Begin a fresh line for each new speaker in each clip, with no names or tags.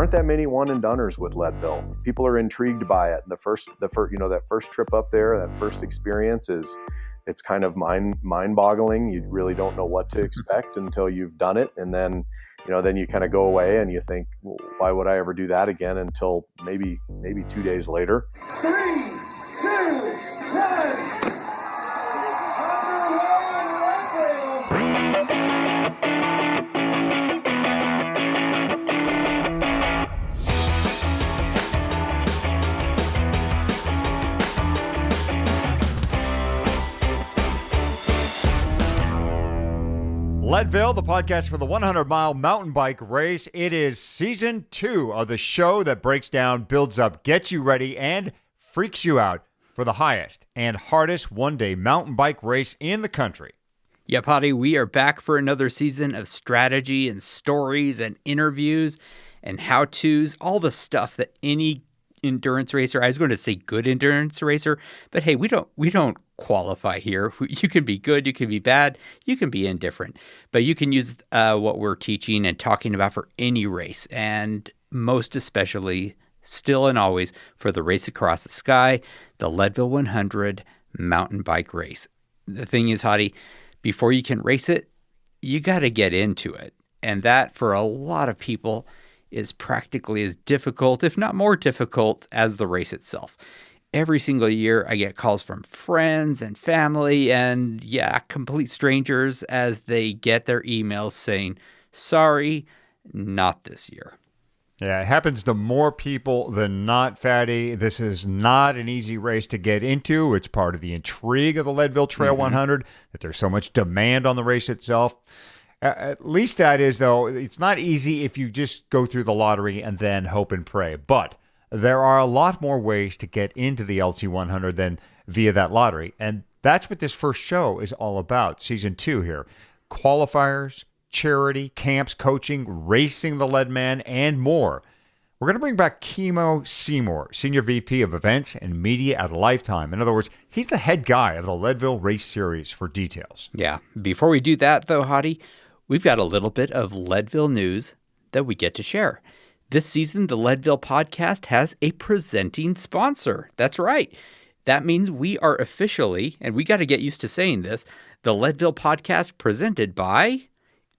aren't that many one and doneers with Leadville. People are intrigued by it. The first, that first trip up there, that first experience it's kind of mind-boggling. You really don't know what to expect until you've done it, and then you kind of go away and you think, well, why would I ever do that again? Until maybe 2 days later.
3, 2, 1.
Leadville, the podcast for the 100-mile mountain bike race. It is season 2 of the show that breaks down, builds up, gets you ready, and freaks you out for the highest and hardest one-day mountain bike race in the country.
Yep, Hottie, we are back for another season of strategy and stories and interviews and how-tos, all the stuff that any endurance racer, I was going to say good endurance racer, but hey, we don't qualify here. You can be good, you can be bad, you can be indifferent, but you can use what we're teaching and talking about for any race, and most especially, still and always, for the race across the sky, the Leadville 100 mountain bike race. The thing is, Hottie, before you can race it, you got to get into it, and that for a lot of people is practically as difficult, if not more difficult, as the race itself. Every single year, I get calls from friends and family and, complete strangers as they get their emails saying, sorry, not this year.
Yeah, it happens to more people than not, Fatty. This is not an easy race to get into. It's part of the intrigue of the Leadville Trail 100, that there's so much demand on the race itself. At least that is, though, it's not easy if you just go through the lottery and then hope and pray. But there are a lot more ways to get into the LT100 than via that lottery. And that's what this first show is all about, season 2 here. Qualifiers, charity, camps, coaching, racing the Leadman, and more. We're going to bring back Kimo Seymour, Senior VP of Events and Media at Lifetime. In other words, he's the head guy of the Leadville Race Series for details.
Yeah. Before we do that, though, Hottie, we've got a little bit of Leadville news that we get to share. This season, the Leadville podcast has a presenting sponsor. That's right. That means we are officially, and we got to get used to saying this, the Leadville podcast presented by,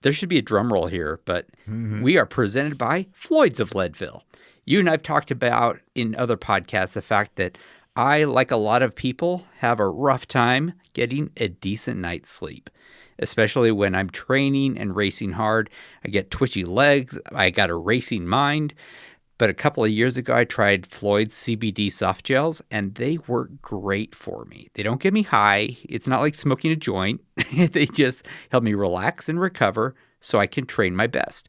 there should be a drum roll here, but we are presented by Floyd's of Leadville. You and I've talked about in other podcasts the fact that I, like a lot of people, have a rough time getting a decent night's sleep. Especially when I'm training and racing hard. I get twitchy legs. I got a racing mind. But a couple of years ago, I tried Floyd's CBD soft gels, and they work great for me. They don't get me high. It's not like smoking a joint. They just help me relax and recover so I can train my best.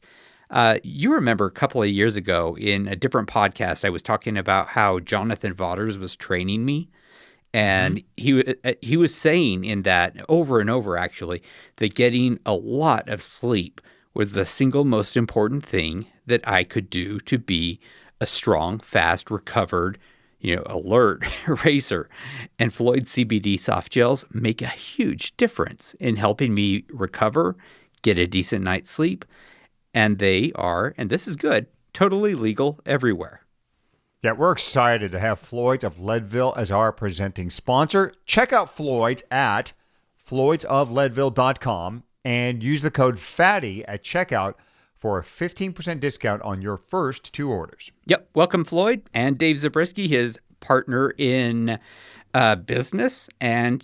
You remember a couple of years ago in a different podcast, I was talking about how Jonathan Vaughters was training me. And he was saying in that over and over, actually, that getting a lot of sleep was the single most important thing that I could do to be a strong, fast, recovered, alert racer. And Floyd CBD soft gels make a huge difference in helping me recover, get a decent night's sleep. And they are, and this is good, totally legal everywhere.
Yeah, we're excited to have Floyd's of Leadville as our presenting sponsor. Check out Floyd's at floydsofleadville.com and use the code FATTY at checkout for a 15% discount on your first 2 orders.
Yep. Welcome, Floyd and Dave Zabriskie, his partner in business. And,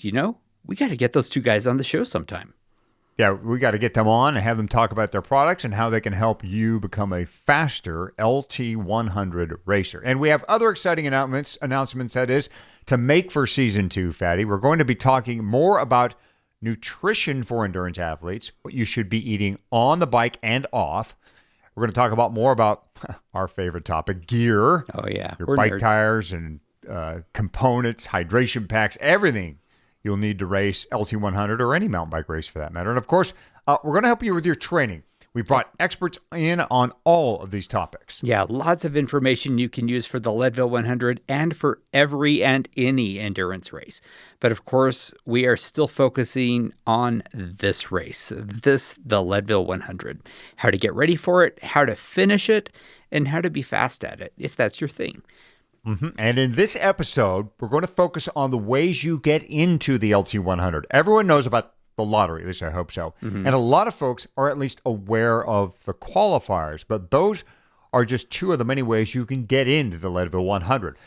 we got to get those 2 guys on the show sometime.
Yeah, we got to get them on and have them talk about their products and how they can help you become a faster LT100 racer. And we have other exciting announcements that is, to make for season 2, Fatty. We're going to be talking more about nutrition for endurance athletes, what you should be eating on the bike and off. We're going to talk about more about our favorite topic, gear.
Oh, yeah.
Your bike tires and components, hydration packs, everything you'll need to race LT100 or any mountain bike race for that matter. And of course, we're going to help you with your training. We brought experts in on all of these topics.
Yeah, lots of information you can use for the Leadville 100 and for every and any endurance race. But of course, we are still focusing on this race, the Leadville 100. How to get ready for it, how to finish it, and how to be fast at it, if that's your thing.
Mm-hmm. And in this episode, we're going to focus on the ways you get into the LT100. Everyone knows about the lottery, at least I hope so. Mm-hmm. And a lot of folks are at least aware of the qualifiers, but those are just two of the many ways you can get into the Leadville 100.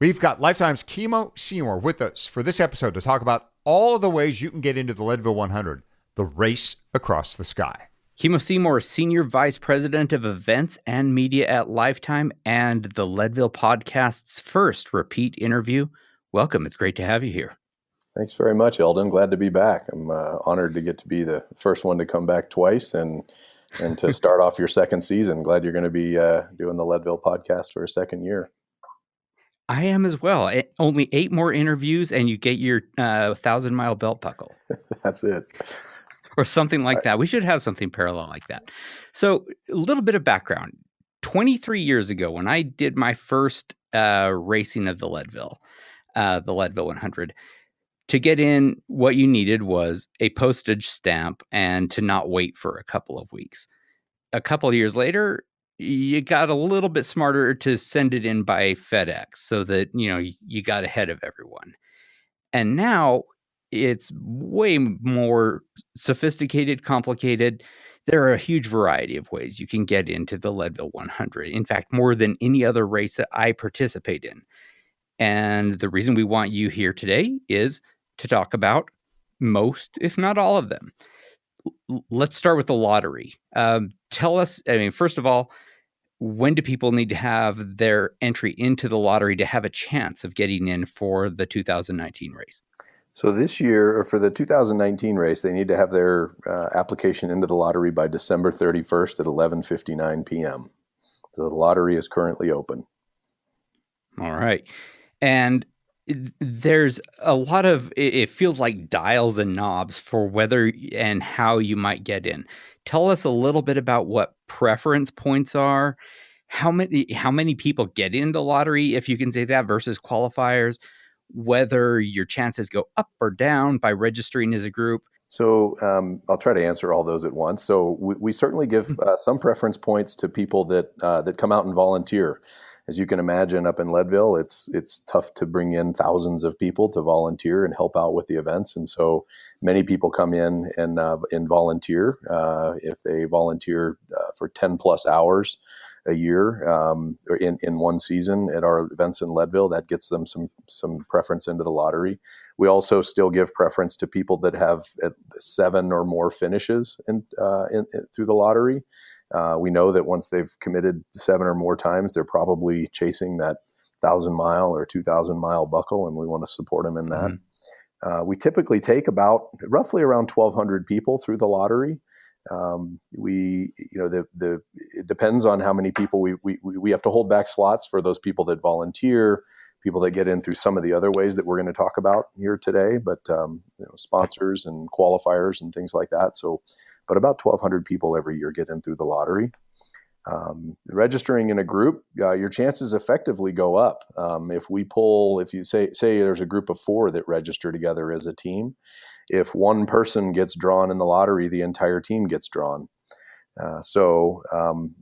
We've got Lifetime's Kimo Seymour with us for this episode to talk about all of the ways you can get into the Leadville 100, the race across the sky.
Kimo Seymour, Senior Vice President of Events and Media at Lifetime and the Leadville Podcast's first repeat interview. Welcome. It's great to have you here.
Thanks very much, Eldon. Glad to be back. I'm honored to get to be the first one to come back twice and to start off your second season. Glad you're going to be doing the Leadville Podcast for a second year.
I am as well. Only 8 more interviews and you get your 1,000-mile belt buckle.
That's it.
Or something like that. We should have something parallel like that. So a little bit of background. 23 years ago, when I did my first racing of the Leadville 100, to get in, what you needed was a postage stamp and to not wait for a couple of weeks. A couple of years later, you got a little bit smarter to send it in by FedEx so that, you got ahead of everyone. And now it's way more sophisticated, complicated. There are a huge variety of ways you can get into the Leadville 100. In fact, more than any other race that I participate in. And the reason we want you here today is to talk about most, if not all of them. Let's start with the lottery. Tell us, first of all, when do people need to have their entry into the lottery to have a chance of getting in for the 2019 race?
So this year, or for the 2019 race, they need to have their application into the lottery by December 31st at 11:59 p.m. So the lottery is currently open.
All right. And there's a lot of, it feels like dials and knobs for whether and how you might get in. Tell us a little bit about what preference points are, how many people get in the lottery, if you can say that, versus qualifiers, whether your chances go up or down by registering as a group.
So I'll try to answer all those at once. So we certainly give some preference points to people that come out and volunteer. As you can imagine, up in Leadville, it's tough to bring in thousands of people to volunteer and help out with the events. And so many people come in and volunteer. If they volunteer for 10 plus hours a year in one season at our events in Leadville, that gets them some preference into the lottery. We also still give preference to people that have 7 or more finishes through the lottery. We know that once they've committed 7 or more times, they're probably chasing that 1,000-mile or 2,000-mile buckle, and we want to support them in that. Mm-hmm. We typically take roughly around 1,200 people through the lottery. It depends on how many people we have to hold back slots for those people that volunteer, people that get in through some of the other ways that we're going to talk about here today, but sponsors and qualifiers and things like that. But about 1,200 people every year get in through the lottery. Registering in a group, your chances effectively go up. If you say there's a group of 4 that register together as a team, if one person gets drawn in the lottery, the entire team gets drawn. So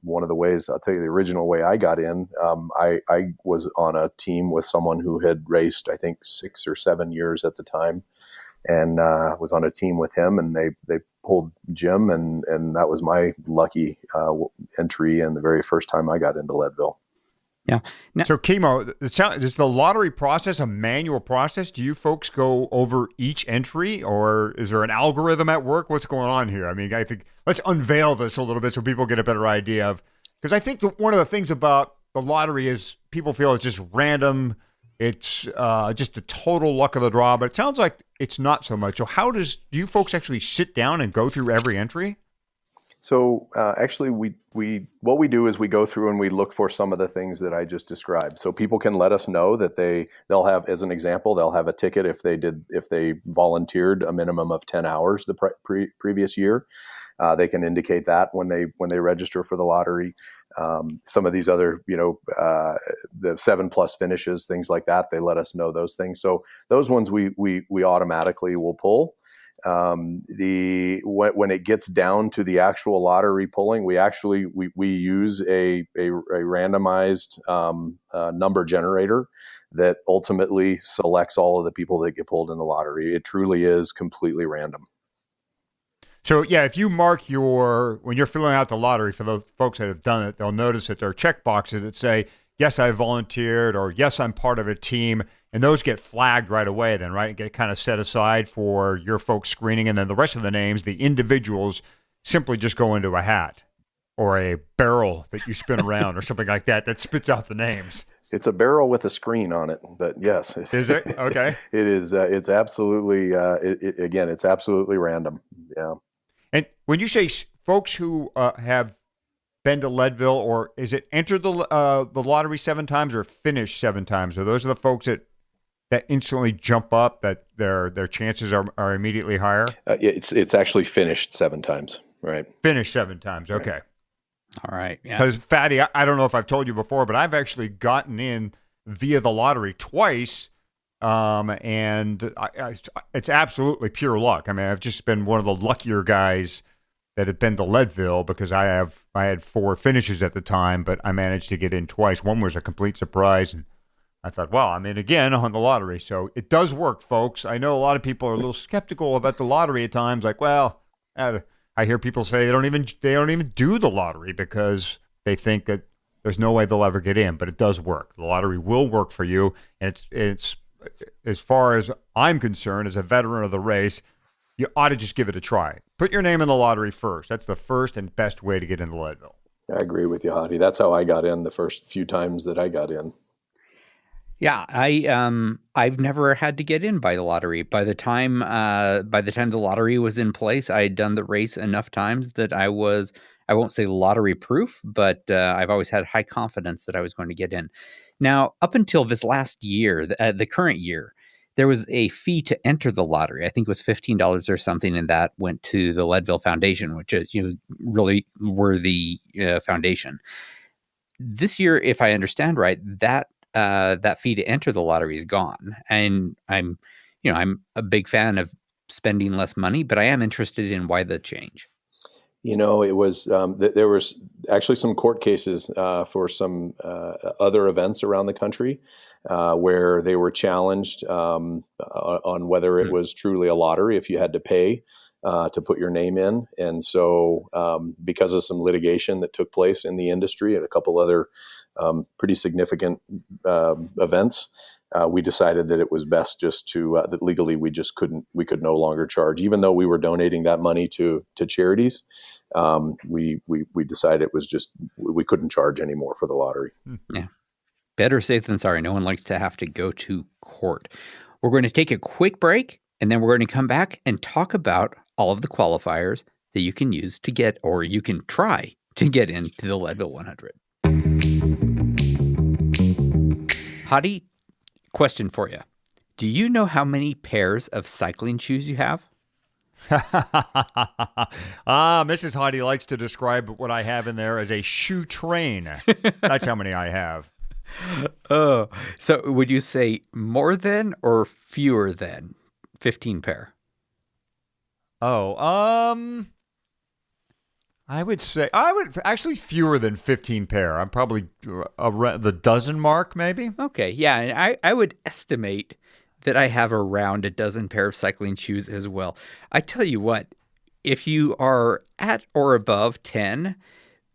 one of the ways, I'll tell you the original way I got in, I was on a team with someone who had raced, I think 6 or 7 years at the time, and was on a team with him, and they pulled Jim, and that was my lucky entry and the very first time I got into Leadville.
Yeah.
So, Kimo, is the lottery process a manual process? Do you folks go over each entry, or is there an algorithm at work? What's going on here? I think let's unveil this a little bit so people get a better idea of, because I think one of the things about the lottery is people feel it's just random. It's just a total luck of the draw, but it sounds like it's not so much. So do you folks actually sit down and go through every entry?
So actually, what we do is we go through and we look for some of the things that I just described. So people can let us know that they'll have, as an example, they'll have a ticket if they volunteered a minimum of 10 hours the previous year. They can indicate that when they register for the lottery. Some of these other, the 7+ finishes, things like that, they let us know those things. So those ones we automatically will pull. When it gets down to the actual lottery pulling, we use a randomized number generator that ultimately selects all of the people that get pulled in the lottery. It truly is completely random.
So yeah, if you mark when you're filling out the lottery, for those folks that have done it, they'll notice that there are check boxes that say, yes, I volunteered, or yes, I'm part of a team. And those get flagged right away then, right? Get kind of set aside for your folks screening. And then the rest of the names, the individuals, simply just go into a hat or a barrel that you spin around or something like that spits out the names.
It's a barrel with a screen on it, but yes.
Is it? Okay.
It is. It's absolutely, again, it's absolutely random. Yeah.
And when you say folks who have been to Leadville, or is it entered the lottery 7 times or finished 7 times? Or those are the folks that instantly jump up, that their chances are immediately higher?
It's actually finished 7 times, right?
Finished 7 times, okay.
Right.
All right. Yeah.
Because, Fatty, I don't know if I've told you before, but I've actually gotten in via the lottery twice, and it's absolutely pure luck. I mean, I've just been one of the luckier guys that have been to Leadville, because I had 4 finishes at the time, but I managed to get in twice. One was a complete surprise, and I thought, well, I'm in again on the lottery. So it does work, folks. I know a lot of people are a little skeptical about the lottery at times. Like, well, I hear people say they don't even do the lottery because they think that there's no way they'll ever get in. But it does work. The lottery will work for you, and it's as far as I'm concerned, as a veteran of the race, you ought to just give it a try. Put your name in the lottery first. That's the first and best way to get into Leadville.
I agree with you, Hadi. That's how I got in the first few times that I got in.
Yeah, I've never had to get in by the lottery. By the time the lottery was in place, I had done the race enough times that I won't say lottery proof, but I've always had high confidence that I was going to get in. Now, up until this last year, the current year, there was a fee to enter the lottery. I think it was $15 or something, and that went to the Leadville Foundation, which is really worthy foundation. This year, if I understand right, that fee to enter the lottery is gone, and I'm a big fan of spending less money, but I am interested in why the change.
It was there was actually some court cases for some other events around the country where they were challenged on whether it was truly a lottery if you had to pay to put your name in. And so because of some litigation that took place in the industry and a couple other pretty significant events, we decided that it was best just to that legally we could no longer charge, even though we were donating that money to charities. We decided it was just we couldn't charge anymore for the lottery.
Yeah, better safe than sorry. No one likes to have to go to court. We're going to take a quick break, and then we're going to come back and talk about all of the qualifiers that you can use to get, or you can try to get into the Leadville 100. Hadi, question for you. Do you know how many pairs of cycling shoes you have?
Mrs. Hadi likes to describe what I have in there as a shoe train. That's how many I have.
Oh, so would you say more than or fewer than 15 pair?
Oh, I would actually fewer than 15 pair. I'm probably around the dozen mark, maybe.
Okay, yeah, and I would estimate that I have around a dozen pair of cycling shoes as well. I tell you what, if you are at or above 10,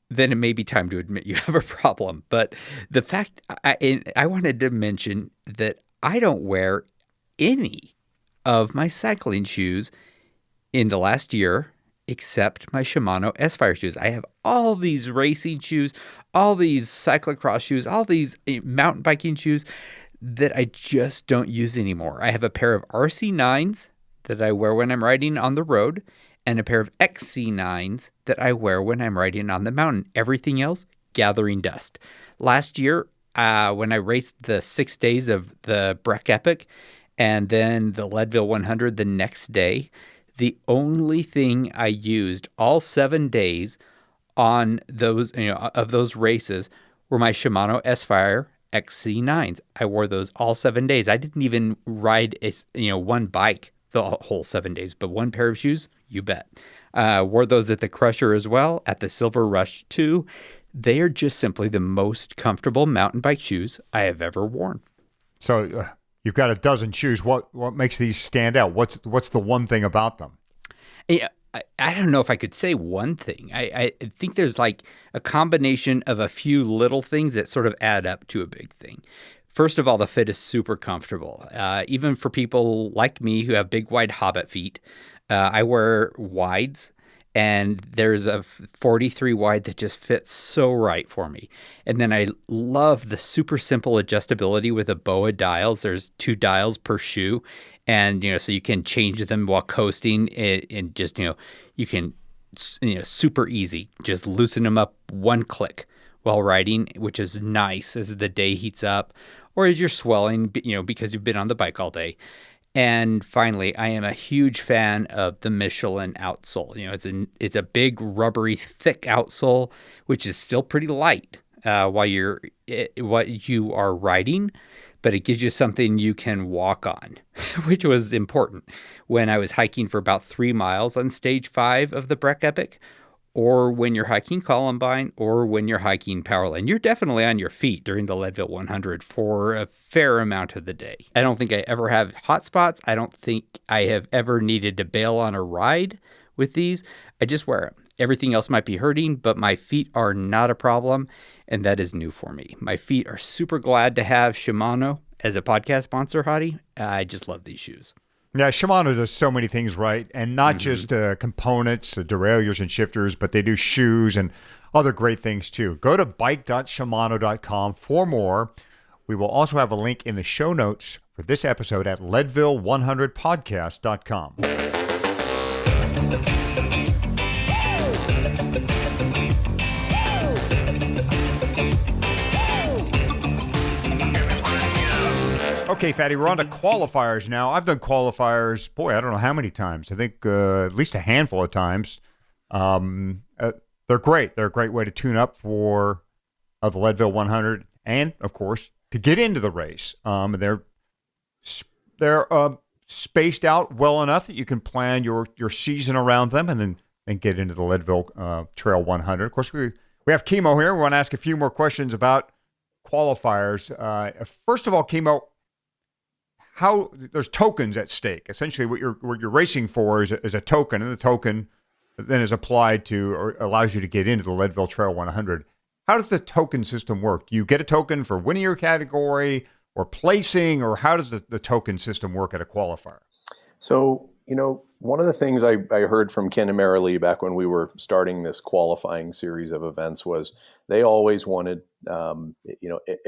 then it may be time to admit you have a problem. But the fact, I wanted to mention that I don't wear any of my cycling shoes in the last year except my Shimano S-Fire shoes. I have all these racing shoes, all these cyclocross shoes, all these mountain biking shoes that I just don't use anymore. I have a pair of RC9s that I wear when I'm riding on the road, and a pair of XC9s that I wear when I'm riding on the mountain. Everything else, gathering dust. Last year, when I raced the 6 days of the Breck Epic and then the Leadville 100 the next day, The only thing I used all 7 days on those, of those races were my Shimano S-Fire XC9s. I wore those all 7 days. I didn't even ride one bike the whole 7 days, but one pair of shoes, you bet. Wore those at the Crusher as well, at the Silver Rush 2. They are just simply the most comfortable mountain bike shoes I have ever worn.
So you've got a dozen shoes. What makes these stand out? What's the one thing about them?
Yeah, I don't know if I could say one thing. I think there's like a combination of a few little things that sort of add up to a big thing. First of all, the fit is super comfortable. Even for people like me who have big, wide hobbit feet, I wear wides, and there's a 43 wide that just fits so right for me. And then I love the super simple adjustability with the BOA dials. There's 2 dials per shoe. And, so you can change them while coasting and just, you can, super easy, just loosen them up one click while riding, which is nice as the day heats up or as you're swelling, because you've been on the bike all day. And finally, I am a huge fan of the Michelin outsole. It's a big, rubbery, thick outsole, which is still pretty light while you are riding, but it gives you something you can walk on, which was important when I was hiking for about 3 miles on stage 5 of the Breck Epic, or when you're hiking Columbine, or when you're hiking Powerline. You're definitely on your feet during the Leadville 100 for a fair amount of the day. I don't think I ever have hot spots. I don't think I have ever needed to bail on a ride with these. I just wear them. Everything else might be hurting, but my feet are not a problem, and that is new for me. My feet are super glad to have Shimano as a podcast sponsor, Hadi. I just love these shoes.
Yeah, Shimano does so many things right, and not just components, derailleurs and shifters, but they do shoes and other great things too. Go to bike.shimano.com for more. We will also have a link in the show notes for this episode at leadville100podcast.com. Okay, Fatty, we're on to qualifiers now. I've done qualifiers, I don't know how many times. I think at least a handful of times. They're great. They're a great way to tune up for the Leadville 100 and, of course, to get into the race. They're spaced out well enough that you can plan your season around them and then get into the Leadville Trail 100. Of course, we have Kimo here. We want to ask a few more questions about qualifiers. First of all, Kimo, how there's tokens at stake. Essentially, what you're racing for is a token, and the token then is applied to or allows you to get into the Leadville Trail 100. How does the token system work? Do you get a token for winning your category or placing, or how does the token system work at a qualifier?
So, one of the things I heard from Ken and Marilee back when we were starting this qualifying series of events was they always wanted,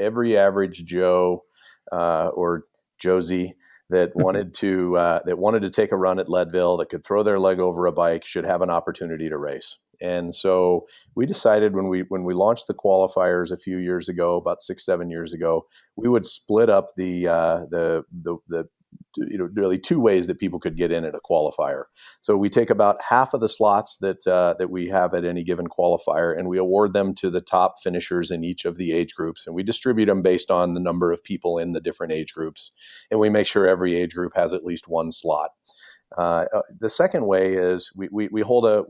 every average Joe or Josie that wanted to take a run at Leadville, that could throw their leg over a bike, should have an opportunity to race. And so we decided when we launched the qualifiers a few years ago, about 6-7 years ago, we would split up the really 2 ways that people could get in at a qualifier. So we take about half of the slots that we have at any given qualifier, and we award them to the top finishers in each of the age groups, and we distribute them based on the number of people in the different age groups, and we make sure every age group has at least 1 slot. The second way is we hold a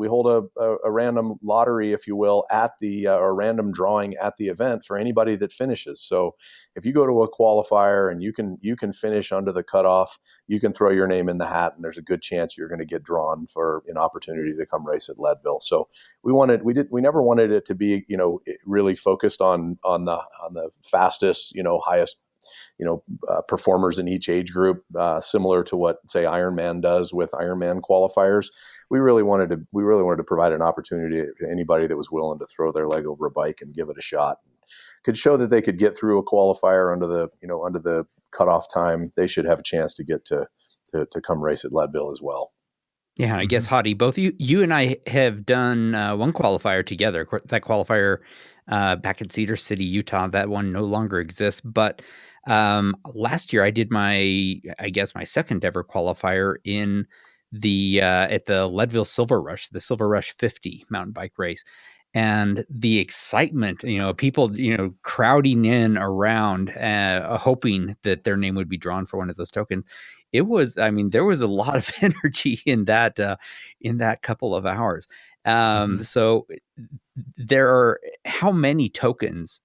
random lottery, if you will, at the or random drawing at the event for anybody that finishes. So if you go to a qualifier and you can finish under the cutoff, you can throw your name in the hat, and there's a good chance you're going to get drawn for an opportunity to come race at Leadville. So we never wanted it to be really focused on the fastest, highest performers in each age group, similar to what, say, Ironman does with Ironman qualifiers. We really wanted to provide an opportunity to anybody that was willing to throw their leg over a bike and give it a shot, and could show that they could get through a qualifier under the cutoff time. They should have a chance to get to come race at Leadville as well.
Yeah, I guess, Hadi, both you and I have done one qualifier together. That qualifier back in Cedar City, Utah, that one no longer exists. But last year I did my second ever qualifier in at the Leadville Silver Rush, the Silver Rush 50 mountain bike race. And the excitement, people, crowding in around, hoping that their name would be drawn for one of those tokens. There was a lot of energy in that couple of hours. So there are how many tokens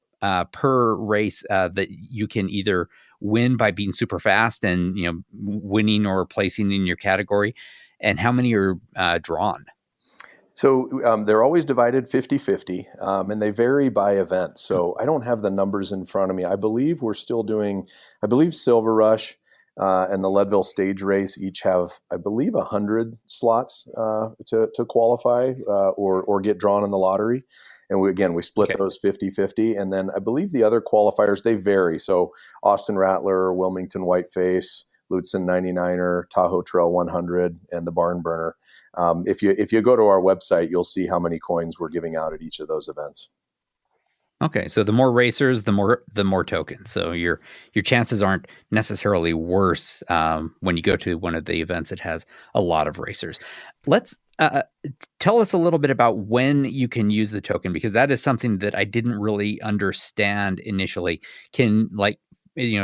per race that you can either win by being super fast and winning or placing in your category, and how many are drawn?
So they're always divided 50-50, and they vary by event. So I don't have the numbers in front of me. I believe we're still doing, Silver Rush and the Leadville Stage Race each have, 100 slots to qualify or get drawn in the lottery. And we split those 50-50. And then I believe the other qualifiers, they vary. So Austin Rattler, Wilmington Whiteface, Lutsen 99er, Tahoe Trail 100, and the Barn Burner. If you go to our website, you'll see how many coins we're giving out at each of those events.
Okay, so the more racers, the more tokens. So your chances aren't necessarily worse when you go to one of the events that has a lot of racers. Let's tell us a little bit about when you can use the token, because that is something that I didn't really understand initially. Can,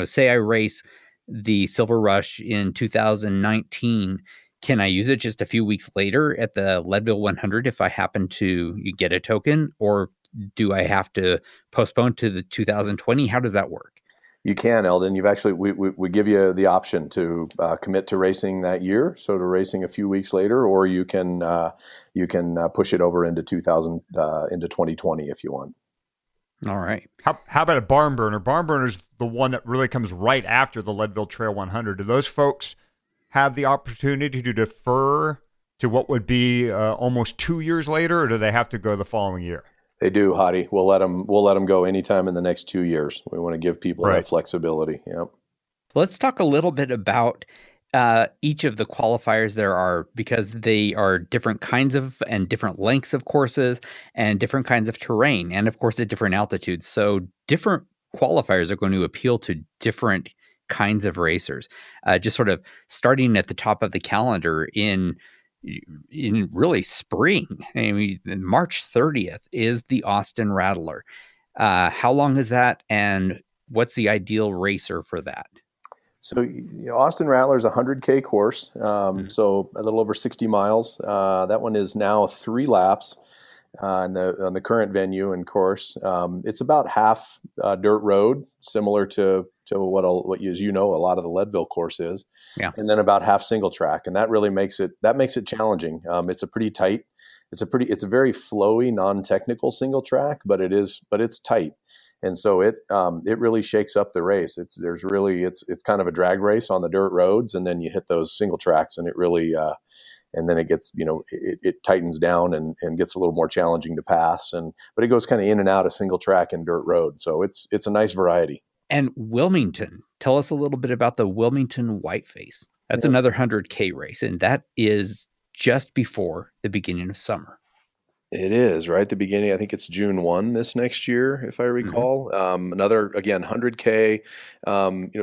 say I race the Silver Rush in 2019. Can I use it just a few weeks later at the Leadville 100 if I happen to get a token, or do I have to postpone to the 2020? How does that work?
You can, Eldon. You've actually we give you the option to commit to racing that year, so to racing a few weeks later, or you can push it over into 2020 if you want.
All right.
How about a Barn Burner? Barn Burner's the one that really comes right after the Leadville Trail 100. Do those folks have the opportunity to defer to what would be almost 2 years later, or do they have to go the following year?
They do, Hadi. We'll let them go anytime in the next 2 years. We want to give people that flexibility. Yep.
Let's talk a little bit about each of the qualifiers there are, because they are different kinds of and different lengths of courses and different kinds of terrain, and of course at different altitudes. So different qualifiers are going to appeal to different kinds of racers. Just sort of starting at the top of the calendar in really spring. I mean, March 30th is the Austin Rattler. How long is that, and what's the ideal racer for that?
So Austin Rattler is a 100K course, so a little over 60 miles. That one is now 3 laps on the current venue and course. It's about half dirt road, similar to what a lot of the Leadville course is, and then about half single track, and that really makes it challenging. It's a pretty tight. It's a very flowy, non-technical single track, but it's tight. And so it really shakes up the race. It's kind of a drag race on the dirt roads, and then you hit those single tracks, and it really and then it gets it tightens down and gets a little more challenging to pass. But it goes kind of in and out of single track and dirt road, so it's a nice variety.
And Wilmington, tell us a little bit about the Wilmington Whiteface. That's another 100K race, and that is just before the beginning of summer.
It is right at the beginning. I think it's June 1 this next year, if I recall. Another, again, 100K.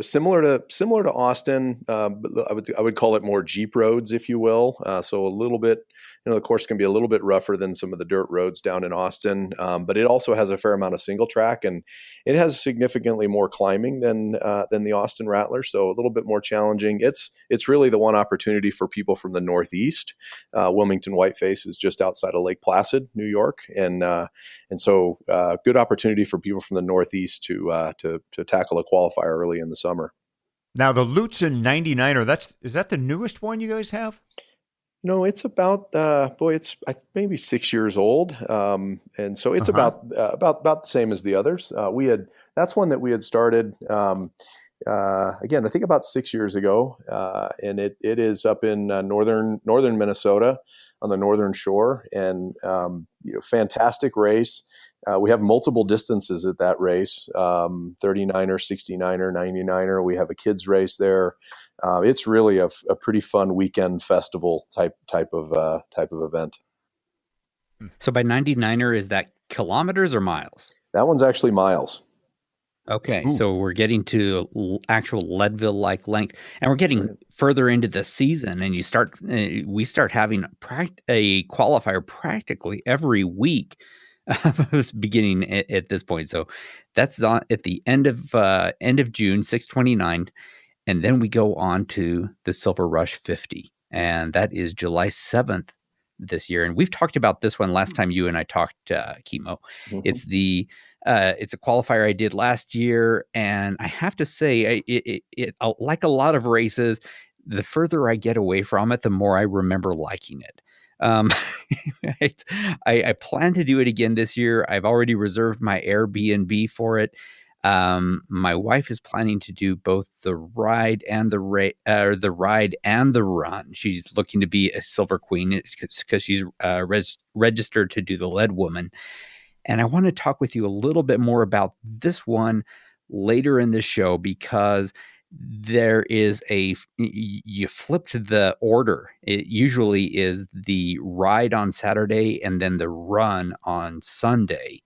Similar to Austin, but I would call it more Jeep roads, if you will. So a little bit, the course can be a little bit rougher than some of the dirt roads down in Austin, but it also has a fair amount of single track, and it has significantly more climbing than the Austin Rattler. So a little bit more challenging. It's really the one opportunity for people from the Northeast. Wilmington Whiteface is just outside of Lake Placid, New York, and so good opportunity for people from the Northeast to tackle a qualifier early in the summer.
Now the Lutsen 99er, is that the newest one you guys have?
No, it's about it's maybe 6 years old, and so it's about the same as the others. That's one that we had started. Again, I think about 6 years ago, and it is up in northern Minnesota on the northern shore, and fantastic race. We have multiple distances at that race: 39er, 69er, 99er. We have a kids race there. It's really a pretty fun weekend festival type of event.
So by 99er, is that kilometers or miles?
That one's actually miles.
Okay,
Ooh.
so we're getting to actual Leadville-like length, and we're getting further into the season, and we start having a qualifier practically every week, beginning at this point. So that's on at the end of June, 6/29, and then we go on to the Silver Rush 50, and that is July 7th this year. And we've talked about this one last time you and I talked, Kimo.
Mhm.
It's a qualifier I did last year, and I have to say, like a lot of races, the further I get away from it, the more I remember liking it. Um, I plan to do it again this year. I've already reserved my Airbnb for it. My wife is planning to do both the ride and the run. She's looking to be a Silver Queen because she's registered to do the Lead Woman. And I want to talk with you a little bit more about this one later in the show, because there is you flipped the order. It usually is the ride on Saturday and then the run on Sunday.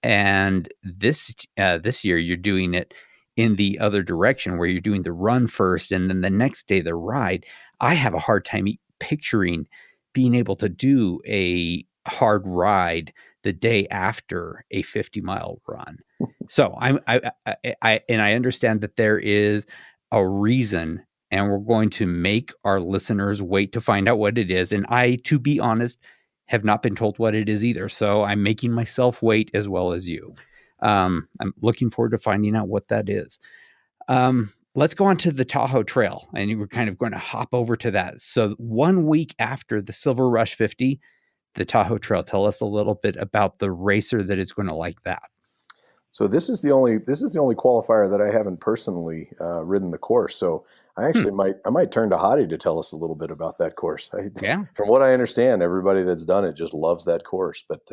And this year you're doing it in the other direction, where you're doing the run first and then the next day the ride. I have a hard time picturing being able to do a hard ride the day after a 50-mile run. So I understand that there is a reason, and we're going to make our listeners wait to find out what it is. And I, to be honest, have not been told what it is either. So I'm making myself wait as well as you. I'm looking forward to finding out what that is. Let's go on to the Tahoe Trail, and we're kind of going to hop over to that. So 1 week after the Silver Rush 50, the Tahoe Trail. Tell us a little bit about the racer that is going to like that.
So this is the only qualifier that I haven't personally ridden the course. So I actually might turn to Hadi to tell us a little bit about that course.
Yeah.
From what I understand, everybody that's done it just loves that course. But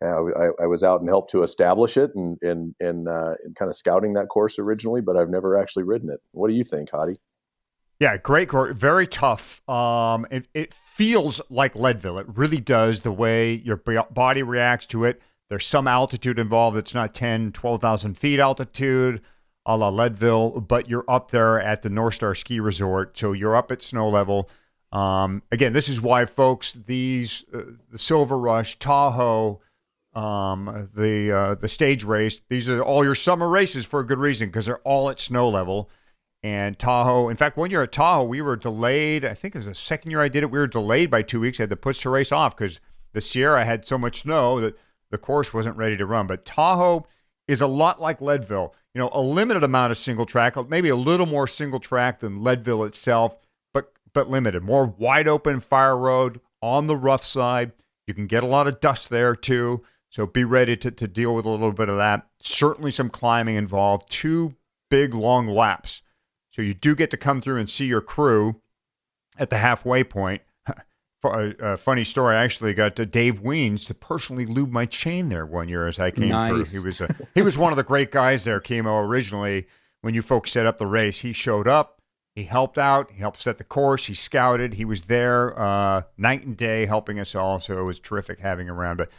I was out and helped to establish it and kind of scouting that course originally, but I've never actually ridden it. What do you think, Hadi?
Yeah, great course. Very tough. It feels like Leadville. It really does, the way your body reacts to it. There's some altitude involved. It's not 10, 12,000 feet altitude a la Leadville, but you're up there at the North Star Ski Resort. So you're up at snow level. Again, this is why, folks, the Silver Rush, Tahoe, the stage race, these are all your summer races for a good reason, because they're all at snow level. And Tahoe, in fact, one year at Tahoe, we were delayed. I think it was the second year I did it. We were delayed by 2 weeks. I had to push the race off because the Sierra had so much snow that the course wasn't ready to run. But Tahoe is a lot like Leadville. You know, a limited amount of single track, maybe a little more single track than Leadville itself, but limited. More wide open fire road on the rough side. You can get a lot of dust there too. So be ready to deal with a little bit of that. Certainly some climbing involved. 2 big long laps. So you do get to come through and see your crew at the halfway point. A funny story, I actually got Dave Weens to personally lube my chain there one year as I came through. He was one of the great guys there, Kimo, originally. When you folks set up the race, he showed up, he helped out, he helped set the course, he scouted, he was there night and day helping us all, so it was terrific having him around. But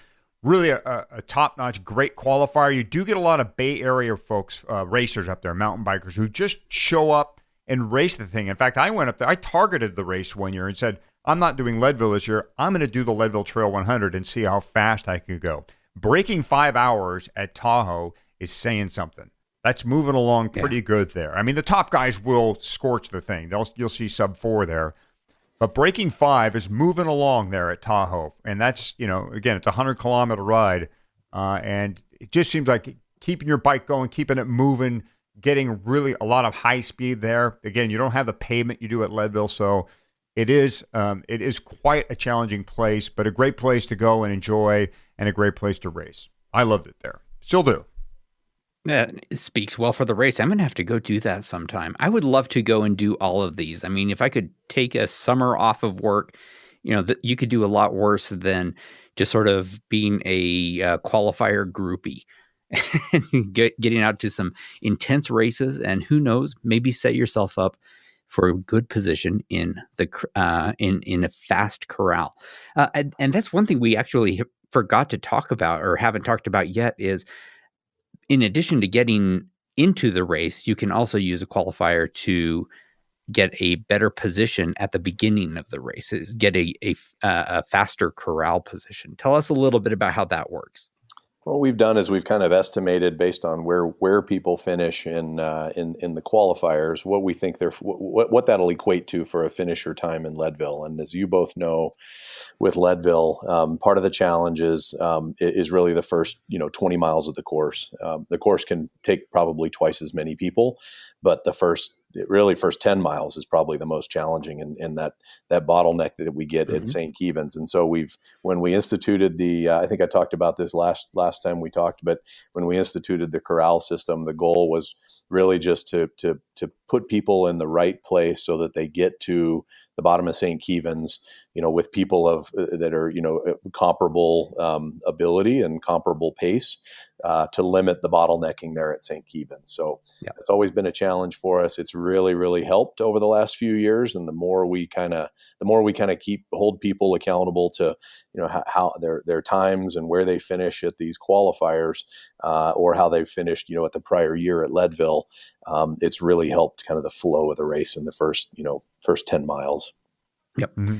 really a top-notch, great qualifier. You do get a lot of Bay Area folks, racers up there, mountain bikers, who just show up and race the thing. In fact, I went up there, I targeted the race one year and said, I'm not doing Leadville this year. I'm going to do the Leadville Trail 100 and see how fast I could go. Breaking 5 hours at Tahoe is saying something. That's moving along pretty good there. I mean, the top guys will scorch the thing. You'll see sub 4 there. But breaking 5 is moving along there at Tahoe. And that's, again, it's a 100-kilometer ride. And it just seems like keeping your bike going, keeping it moving, getting really a lot of high speed there. Again, you don't have the pavement you do at Leadville, so it is quite a challenging place, but a great place to go and enjoy and a great place to race. I loved it there. Still do.
Yeah, it speaks well for the race. I'm going to have to go do that sometime. I would love to go and do all of these. I mean, if I could take a summer off of work, you could do a lot worse than just sort of being a qualifier groupie and getting out to some intense races, and who knows, maybe set yourself up for a good position in the in a fast corral. And that's one thing we actually forgot to talk about or haven't talked about yet is in addition to getting into the race, you can also use a qualifier to get a better position at the beginning of the race, get a faster corral position. Tell us a little bit about how that works.
What we've done is we've kind of estimated based on where people finish in the qualifiers, what we think what that'll equate to for a finisher time in Leadville. And as you both know, with Leadville, part of the challenge is really the first 20 miles of the course. The course can take probably twice as many people, but the first 10 miles is probably the most challenging in that bottleneck that we get at St. Kevin's. And so when we instituted I think I talked about this last time we talked, but when we instituted the corral system, the goal was really just to put people in the right place so that they get to the bottom of St. Kevin's, with people that are, comparable ability and comparable pace, to limit the bottlenecking there at St. Kevin's. So it's always been a challenge for us. It's really, really helped over the last few years. And the more we kind of hold people accountable to, how their times and where they finish at these qualifiers, or how they've finished, at the prior year at Leadville, it's really helped kind of the flow of the race in the first 10 miles.
Yep. Mm-hmm.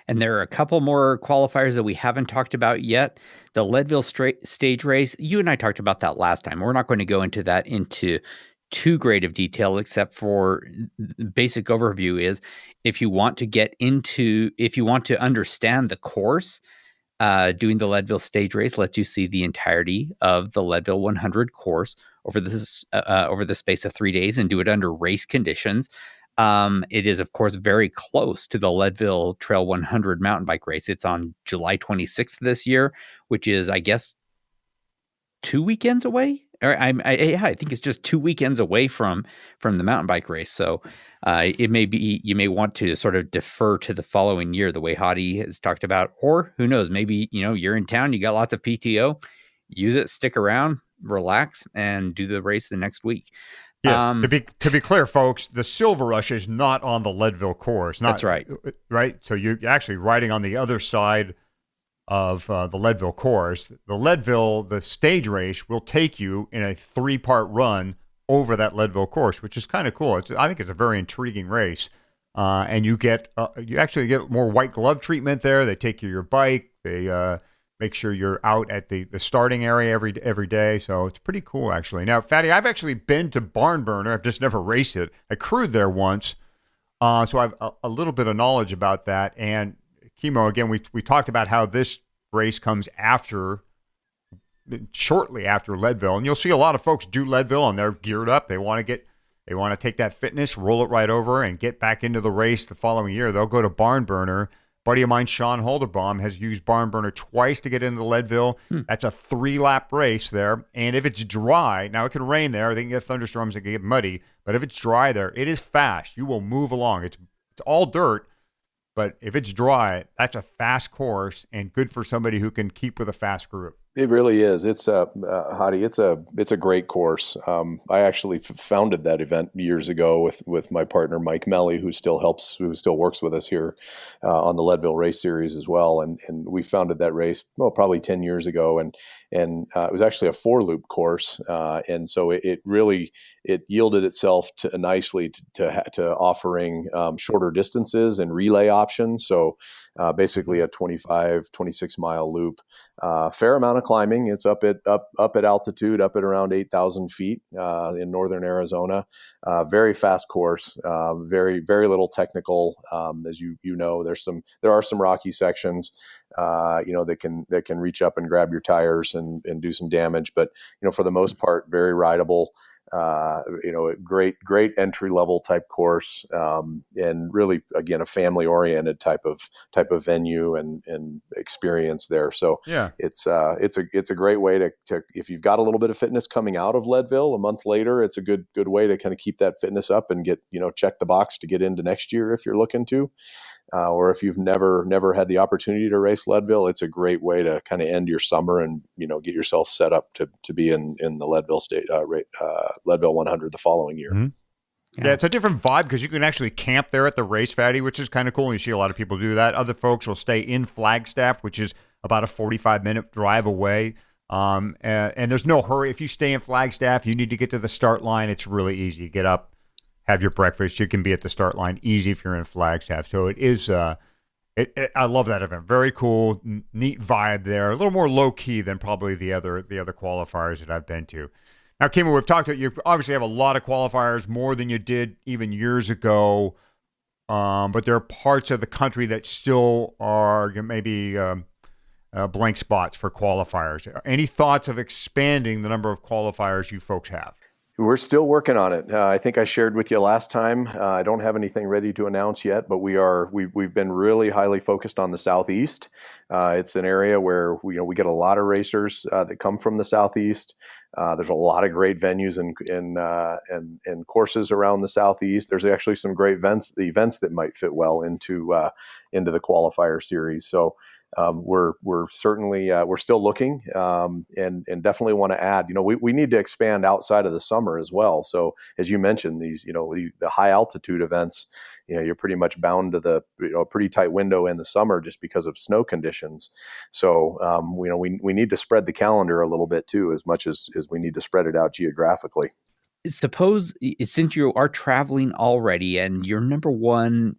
And there are a couple more qualifiers that we haven't talked about yet. The Leadville stage race, you and I talked about that last time. We're not going to go into that into too great of detail, except for the basic overview is if you want to understand the course, doing the Leadville stage race lets you see the entirety of the Leadville 100 course over the space of 3 days and do it under race conditions. It is, of course, very close to the Leadville Trail 100 mountain bike race. It's on July 26th this year, which is, I guess, 2 weekends away. Or I think it's just 2 weekends away from the mountain bike race. So it may be you may want to sort of defer to the following year, the way Hadi has talked about, or who knows, maybe you're in town, you got lots of PTO, use it, stick around, relax, and do the race the next week.
Yeah, to be clear, folks, the Silver Rush is not on the Leadville course.
That's right.
Right? So you're actually riding on the other side of the Leadville course. The stage race will take you in a 3-part run over that Leadville course, which is kind of cool. I think it's a very intriguing race. And you actually get more white glove treatment there. They take you your bike. They make sure you're out at the starting area every day. So it's pretty cool, actually. Now, Fatty, I've actually been to Barn Burner. I've just never raced it. I crewed there once. So I have a little bit of knowledge about that. And Kimo, again, we talked about how this race comes shortly after Leadville. And you'll see a lot of folks do Leadville and they're geared up. They want to take that fitness, roll it right over and get back into the race the following year. They'll go to Barn Burner. Buddy of mine, Sean Holderbaum, has used Barn Burner twice to get into Leadville. That's a 3-lap race there. And if it's dry, now it can rain there. They can get thunderstorms, it can get muddy. But if it's dry there, it is fast. You will move along. It's all dirt. But if it's dry, that's a fast course and good for somebody who can keep with a fast group.
It really is. It's Hadi. It's a great course. I actually founded that event years ago with my partner Mike Melly, who still works with us here on the Leadville Race Series as well. And we founded that race probably 10 years ago, and it was actually a 4-loop course, and so it really yielded itself nicely to offering shorter distances and relay options. So basically a 25, 26 mile loop, fair amount of climbing. It's up at altitude, up at around 8,000 feet in northern Arizona. Very fast course, very, very little technical. As you know, there are some rocky sections, that can reach up and grab your tires and do some damage. But, for the most part, very rideable. Great entry level type course, and really, again, a family oriented type of venue and experience there. So
yeah,
it's a great way to if you've got a little bit of fitness coming out of Leadville a month later, it's a good way to kind of keep that fitness up and get, check the box to get into next year if you're looking to. Or if you've never had the opportunity to race Leadville, it's a great way to kind of end your summer and get yourself set up to be in the Leadville Leadville 100 the following year.
Mm-hmm. Yeah, it's a different vibe because you can actually camp there at the race, Fatty, which is kind of cool. You see a lot of people do that. Other folks will stay in Flagstaff, which is about a 45-minute drive away. And there's no hurry. If you stay in Flagstaff, you need to get to the start line. It's really easy. You get up, have your breakfast. You can be at the start line easy if you're in Flagstaff. So it is. I love that event. Very cool, neat vibe there. A little more low key than probably the other qualifiers that I've been to. Now, Kimo, we've talked about you obviously have a lot of qualifiers, more than you did even years ago. But there are parts of the country that still are maybe blank spots for qualifiers. Any thoughts of expanding the number of qualifiers you folks have?
We're still working on it. I think I shared with you last time. I don't have anything ready to announce yet, but we've been really highly focused on the Southeast. It's an area where we get a lot of racers that come from the Southeast. There's a lot of great venues and courses around the Southeast. There's actually some great events that might fit well into the qualifier series. So we're certainly we're still looking and definitely want to add. We need to expand outside of the summer as well. So as you mentioned, these the high altitude events, you're pretty much bound to the pretty tight window in the summer just because of snow conditions. So we need to spread the calendar a little bit too, as much as we need to spread it out geographically.
Suppose, since you are traveling already and your number one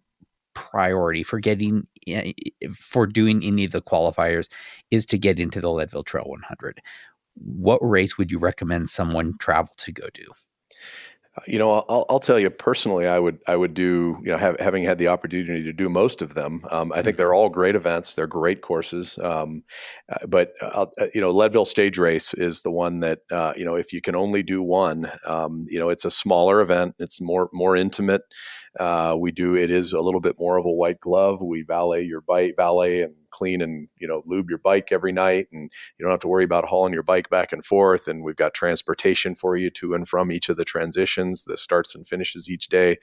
priority for doing any of the qualifiers is to get into the Leadville Trail 100, what race would you recommend someone travel to go do?
I'll tell you personally, I would do, having had the opportunity to do most of them. I think they're all great events. They're great courses. But Leadville Stage Race is the one that, if you can only do one, it's a smaller event. It's more intimate. It is a little bit more of a white glove. We valet and clean and lube your bike every night, and you don't have to worry about hauling your bike back and forth. And we've got transportation for you to and from each of the transitions, the starts and finishes each day.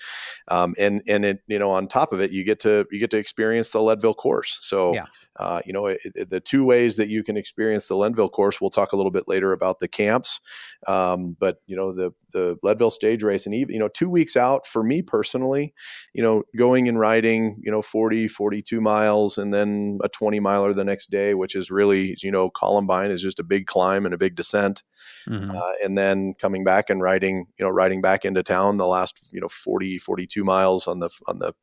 And it, on top of it, you get to experience the Leadville course. So yeah. The two ways that you can experience the Leadville course, we'll talk a little bit later about the camps. But the Leadville Stage Race, and even 2 weeks out for me personally, going and riding 40, 42 miles and then a 20 miler the next day, which is really, Columbine is just a big climb and a big descent. Mm-hmm. And then coming back and riding back into town the last 40, 42 miles on the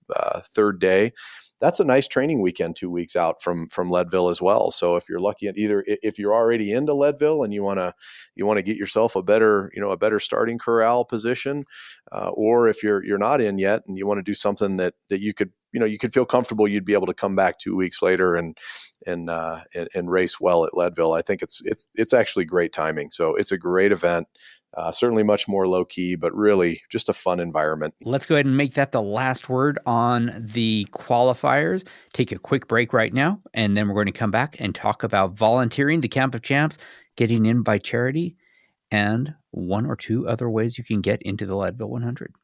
third day. That's a nice training weekend 2 weeks out from Leadville as well. So if you're lucky, if you're already into Leadville and you want to get yourself a better starting corral position, or if you're not in yet and you want to do something that you could feel comfortable, you'd be able to come back 2 weeks later and race well at Leadville. I think it's actually great timing. So it's a great event. Certainly much more low key, but really just a fun environment.
Let's go ahead and make that the last word on the qualifiers. Take a quick break right now, and then we're going to come back and talk about volunteering, the Camp of Champs, getting in by charity, and one or two other ways you can get into the Leadville 100.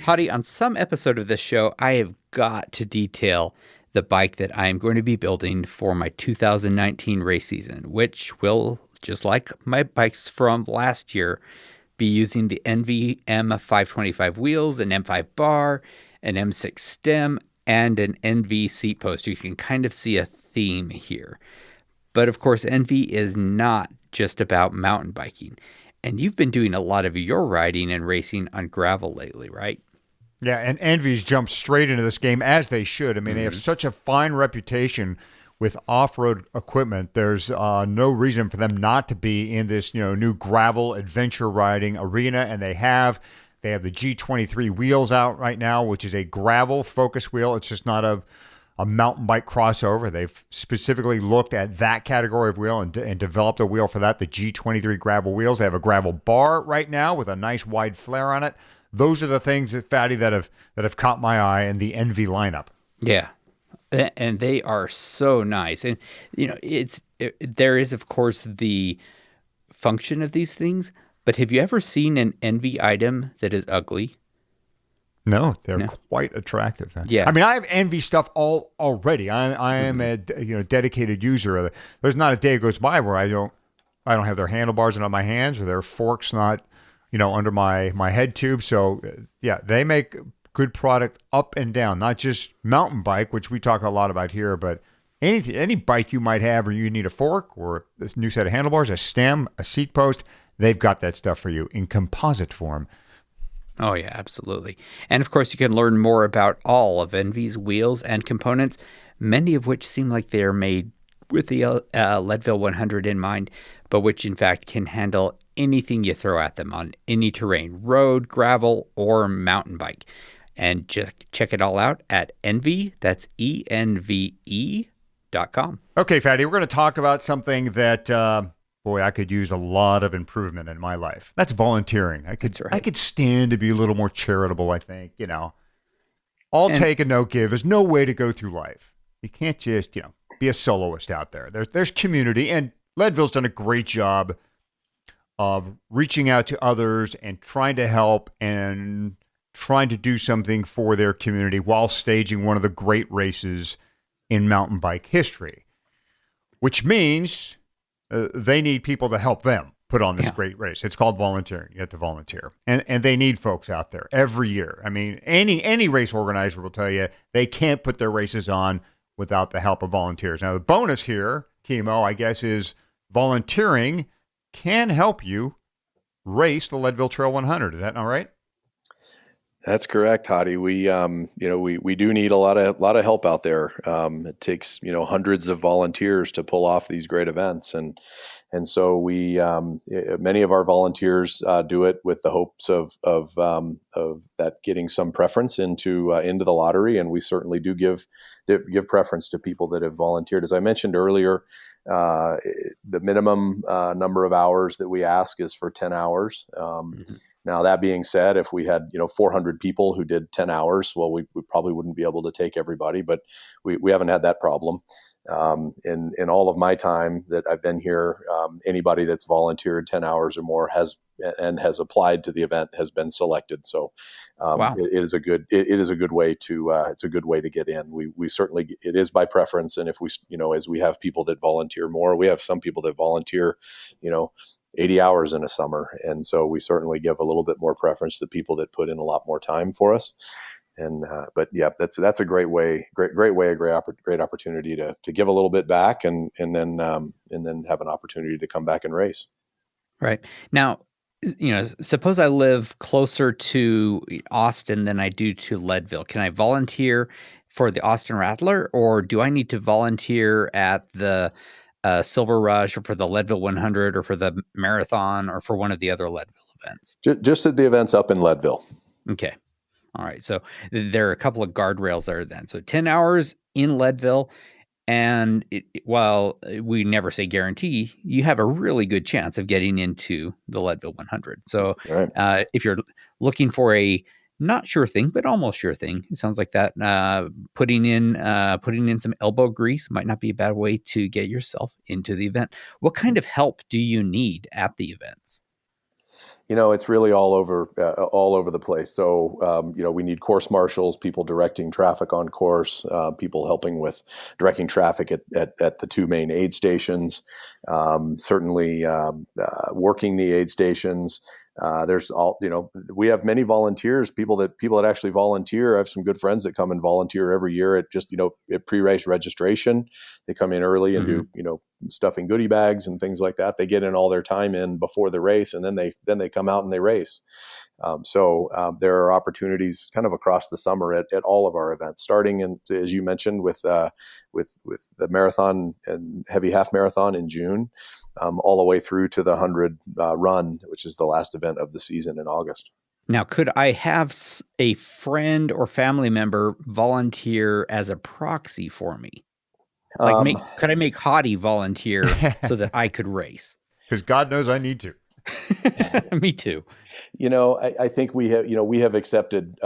Hadi, on some episode of this show, I have got to detail the bike that I am going to be building for my 2019 race season, which will, just like my bikes from last year, be using the NV M525 wheels, an M5 bar, an M6 stem, and an NV seat post. You can kind of see a theme here. But of course, NV is not just about mountain biking. And you've been doing a lot of your riding and racing on gravel lately, right?
Yeah, and Envy's jumped straight into this game, as they should. I mean, they have such a fine reputation with off-road equipment. There's no reason for them not to be in this new gravel adventure riding arena, and they have the G23 wheels out right now, which is a gravel focus wheel. It's just not a mountain bike crossover. They've specifically looked at that category of wheel and developed a wheel for that, the G23 gravel wheels. They have a gravel bar right now with a nice wide flare on it. Those are the things that have caught my eye in the Envy lineup.
Yeah. And they are so nice. And, there is, of course, the function of these things. But have you ever seen an Envy item that is ugly?
No, they're quite attractive.
Yeah.
I mean, I have Envy stuff already. I am a dedicated user of it. There's not a day goes by where I don't have their handlebars on my hands or their forks not under my head tube. So yeah, they make good product up and down, not just mountain bike, which we talk a lot about here, but any bike you might have, or you need a fork or this new set of handlebars, a stem, a seat post, they've got that stuff for you in composite form.
Oh, yeah, absolutely. And of course, you can learn more about all of Envy's wheels and components, many of which seem like they're made with the Leadville 100 in mind, but which in fact can handle anything you throw at them on any terrain, road, gravel, or mountain bike. And just check it all out at Envy, that's ENVE.com.
Okay, Fatty, we're going to talk about something that, boy, I could use a lot of improvement in my life. That's volunteering. I could stand to be a little more charitable, I think. All take and no give is no way to go through life. You can't just, be a soloist out there. There's community, and Leadville's done a great job of reaching out to others and trying to help and trying to do something for their community while staging one of the great races in mountain bike history, which means they need people to help them put on this great race. It's called volunteering. You have to volunteer. And they need folks out there every year. I mean, any race organizer will tell you they can't put their races on without the help of volunteers. Now, the bonus here, Kimo, I guess, is volunteering can help you race the Leadville Trail 100. Is that not right?
That's correct, Hadi. We do need a lot of help out there. It takes, hundreds of volunteers to pull off these great events. And so we, many of our volunteers do it with the hopes of that getting some preference into the lottery. And we certainly do give preference to people that have volunteered. As I mentioned earlier, the minimum number of hours that we ask is for 10 hours. Now, that being said, if we had 400 people who did 10 hours, well, we probably wouldn't be able to take everybody, but we haven't had that problem. In all of my time that I've been here, anybody that's volunteered 10 hours or more has applied to the event has been selected. So
Wow.
it is a good way to it's a good way to get in. We certainly, it is by preference, and if we as we have people that volunteer more, we have some people that volunteer 80 hours in a summer, and so we certainly give a little bit more preference to people that put in a lot more time for us. And but yeah, that's a great opportunity to give a little bit back, and then have an opportunity to come back and race.
Right. Now, suppose I live closer to Austin than I do to Leadville. Can I volunteer for the Austin Rattler, or do I need to volunteer at the Silver Rush, or for the Leadville 100, or for the marathon, or for one of the other Leadville events?
Just at the events up in Leadville.
Okay. All right. So there are a couple of guardrails there then. So 10 hours in Leadville. And while we never say guarantee, you have a really good chance of getting into the Leadville 100. So
Right.
If you're looking for a not sure thing, but almost sure thing, it sounds like that, putting in some elbow grease might not be a bad way to get yourself into the event. What kind of help do you need at the events?
It's really all over the place. So, we need course marshals, people directing traffic on course, people helping with directing traffic at the two main aid stations, certainly working the aid stations. There's we have many volunteers, people that actually volunteer. I have some good friends that come and volunteer every year at just, at pre-race registration. They come in early and do, stuffing goodie bags and things like that. They get in all their time in before the race, and then they come out and they race. So there are opportunities kind of across the summer at all of our events, starting in, as you mentioned, with the marathon and heavy half marathon in June, all the way through to the 100 run, which is the last event of the season in August.
Now, could I have a friend or family member volunteer as a proxy for me? Could I make Hadi volunteer so that I could race?
Because God knows I need to.
Me too.
I think we have accepted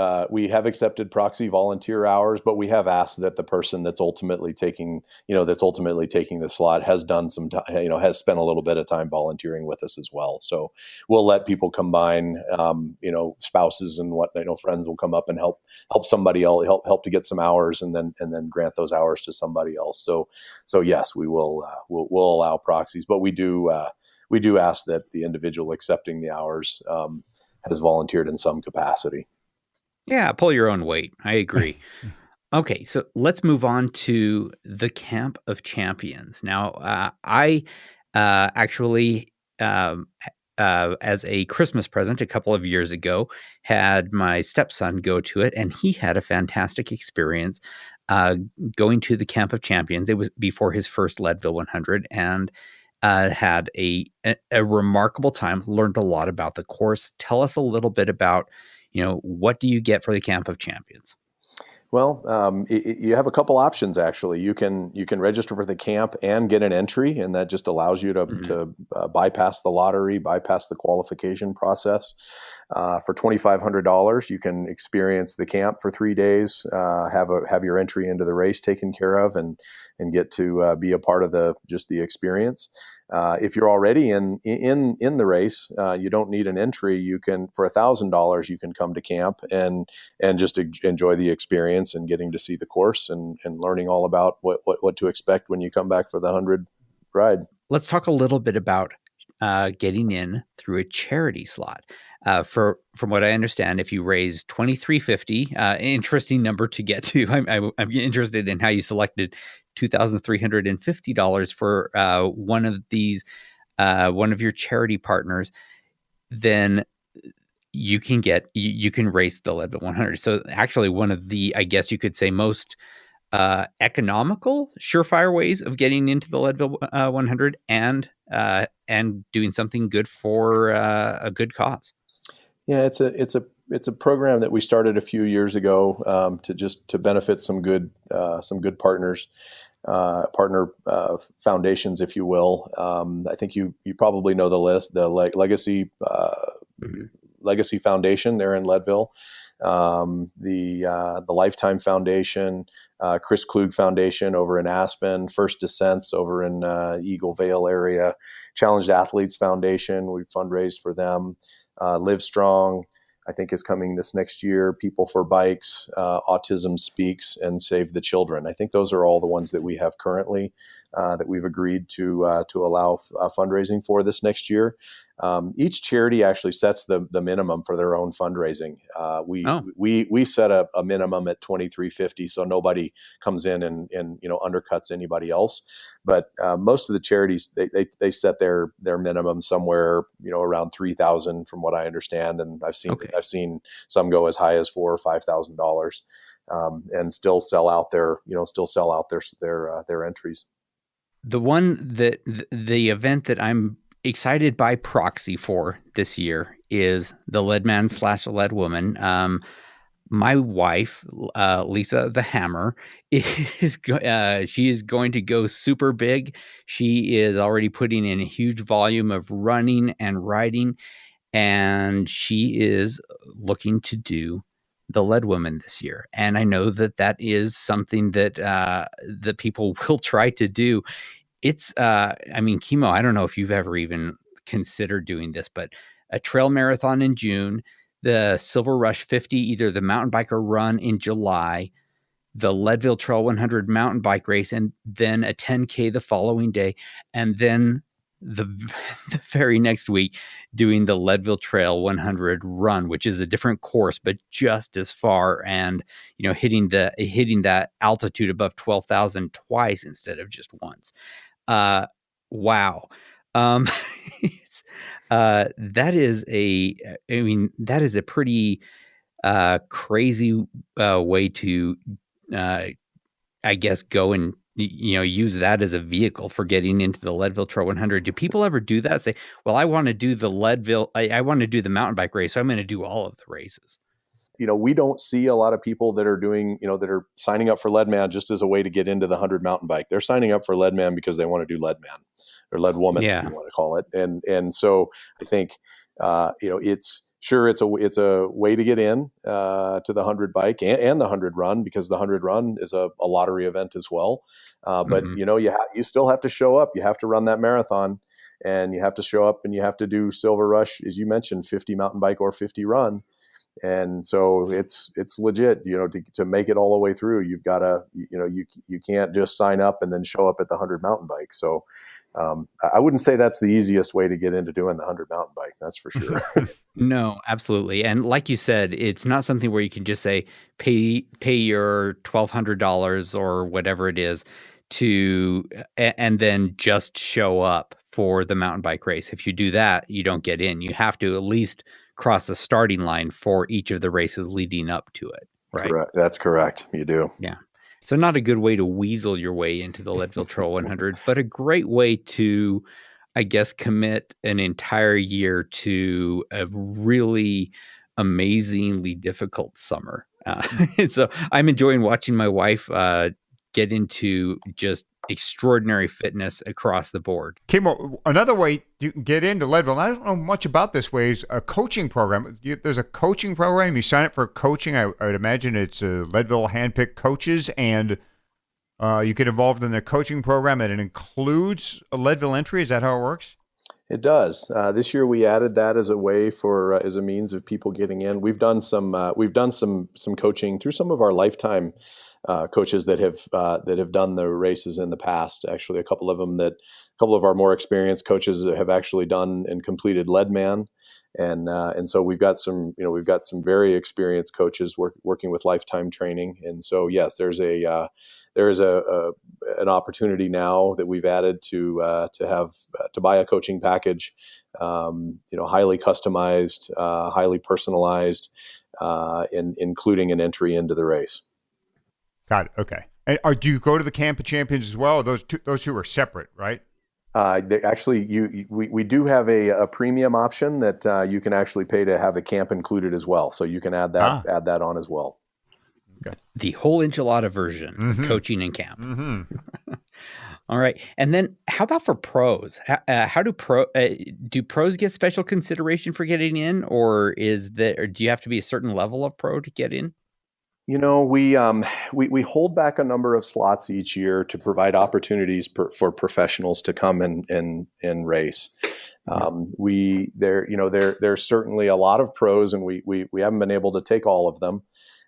proxy volunteer hours, but we have asked that the person that's ultimately taking the slot has done some time, has spent a little bit of time volunteering with us as well. So we'll let people combine, spouses and friends will come up and help somebody else, help to get some hours, and then grant those hours to somebody else. So yes, we'll allow proxies, but we do ask that the individual accepting the hours has volunteered in some capacity.
Yeah, pull your own weight. I agree. Okay, so let's move on to the Camp of Champions. Now, I actually, as a Christmas present a couple of years ago, had my stepson go to it, and he had a fantastic experience uh, going to the Camp of Champions. It was before his first Leadville 100, and had a remarkable time. Learned a lot about the course. Tell us a little bit about, what do you get for the Camp of Champions?
Well, you have a couple options actually. You can register for the camp and get an entry, and that just allows you to
Mhm.
to bypass the lottery, bypass the qualification process. For $2,500, you can experience the camp for 3 days, have your entry into the race taken care of, and get to be a part of the experience. If you're already in the race, you don't need an entry. You can, for $1,000, you can come to camp and just enjoy the experience and getting to see the course and learning all about what to expect when you come back for the 100 ride.
Let's talk a little bit about getting in through a charity slot. From what I understand, if you raise $2,350, interesting number to get to. I'm interested in how you selected $2,350 for one of these, one of your charity partners. Then you can race the Leadville 100. So actually, one of the, I guess you could say, most economical, surefire ways of getting into the Leadville 100 and doing something good for a good cause.
Yeah, it's a program that we started a few years ago, to benefit some good partners, partner foundations, if you will. I think you probably know the list, the Legacy
Mhm.
Legacy Foundation there in Leadville, the Lifetime Foundation, Chris Klug Foundation over in Aspen, First Descents over in Eagle Vale area, Challenged Athletes Foundation. We fundraised for them. Live Strong, I think, is coming this next year. People for Bikes, Autism Speaks, and Save the Children. I think those are all the ones that we have currently that we've agreed to allow fundraising for this next year. Each charity actually sets the minimum for their own fundraising.
Oh,
We set a minimum at $2,350, so nobody comes in and undercuts anybody else. But most of the charities, they set their minimum somewhere around 3,000, from what I understand, and
okay.
I've seen some go as high as $4,000 or $5,000, and still sell out their entries.
The one that the event that I'm excited by proxy for this year is the Lead Man / Lead Woman. My wife, Lisa the Hammer, she is going to go super big. She is already putting in a huge volume of running and riding, and she is looking to do the Lead Woman this year. And I know that that is something that that people will try to do. It's, I mean, Kimo, I don't know if you've ever even considered doing this, but a trail marathon in June, the Silver Rush 50, either the mountain bike or run in July, the Leadville Trail 100 mountain bike race, and then a 10K the following day. And then the, the very next week doing the Leadville Trail 100 run, which is a different course, but just as far, and, hitting that altitude above 12,000 twice instead of just once. Uh, wow. Um, it's, that is a pretty crazy way to, uh, I guess, go and use that as a vehicle for getting into the Leadville Trail 100. Do people ever do that? Say, well, I want to do the Leadville, I want to do the mountain bike race, so I'm going to do all of the races.
We don't see a lot of people that are doing, that are signing up for Leadman just as a way to get into the 100 mountain bike. They're signing up for Leadman because they want to do Leadman, or Lead Woman, if
Yeah.
you want to call it. And so I think, it's a way to get in to the 100 bike and the 100 run, because the 100 run is a lottery event as well. But
Mhm.
you still have to show up. You have to run that marathon, and you have to show up, and you have to do Silver Rush, as you mentioned, 50 mountain bike or 50 run. And so it's legit, to make it all the way through. You've got to, you can't just sign up and then show up at the 100 mountain bike. So I wouldn't say that's the easiest way to get into doing the 100 mountain bike. That's for sure.
No, absolutely. And like you said, it's not something where you can just say pay your $1,200 or whatever it is and then just show up for the mountain bike race. If you do that, you don't get in. You have to at least cross the starting line for each of the races leading up to it, right?
Correct. That's correct. You do.
Yeah. So not a good way to weasel your way into the Leadville Trail 100, but a great way to, I guess, commit an entire year to a really amazingly difficult summer. So I'm enjoying watching my wife get into just extraordinary fitness across the board.
Kimo, another way you can get into Leadville, and I don't know much about this way, is a coaching program. There's a coaching program. You sign up for coaching. I would imagine it's Leadville handpicked coaches, and you get involved in the coaching program, and it includes a Leadville entry. Is that how it works?
It does. This year we added that as a way for as a means of people getting in. We've done some coaching through some of our lifetime coaches that have done the races in the past. Actually, a couple of our more experienced coaches have actually done and completed Leadman, and so we've got some very experienced coaches working with lifetime training. And so yes, there is an opportunity now that we've added to buy a coaching package, highly customized, highly personalized, including an entry into the race.
Got it. Okay. And do you go to the Camp of Champions as well? Or those two are separate, right?
We do have a premium option that you can actually pay to have the camp included as well. So you can add that on as well.
Okay. The whole enchilada version, coaching and camp.
Mm-hmm.
All right. And then how about for pros? How do pros get special consideration for getting in, or do you have to be a certain level of pro to get in?
We hold back a number of slots each year to provide opportunities for professionals to come and race. There's certainly a lot of pros, and we haven't been able to take all of them.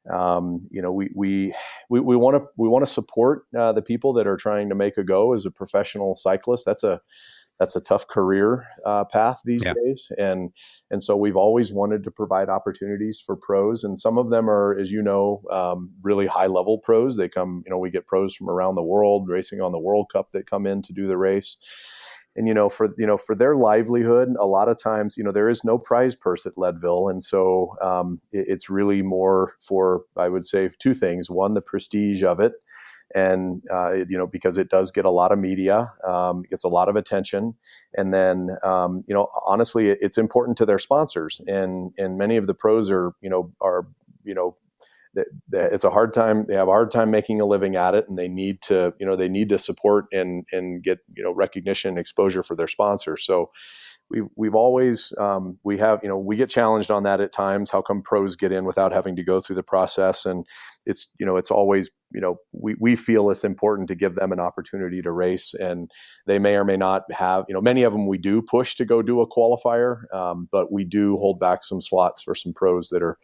We want to support the people that are trying to make a go as a professional cyclist. That's a tough career path these days, and so we've always wanted to provide opportunities for pros, and some of them are, as really high level pros. They come, we get pros from around the world racing on the World Cup that come in to do the race. And for their livelihood, a lot of times there is no prize purse at Leadville, and so it's really more for, I would say, two things. One, the prestige of it, and because it does get a lot of media, it gets a lot of attention, and then honestly, it's important to their sponsors, and many of the pros are it's a hard time. They have a hard time making a living at it, and they need to support and get recognition and exposure for their sponsors. So we've always we get challenged on that at times. How come pros get in without having to go through the process? And it's always we feel it's important to give them an opportunity to race, and they may or may not have many of them we do push to go do a qualifier, but we do hold back some slots for some pros that are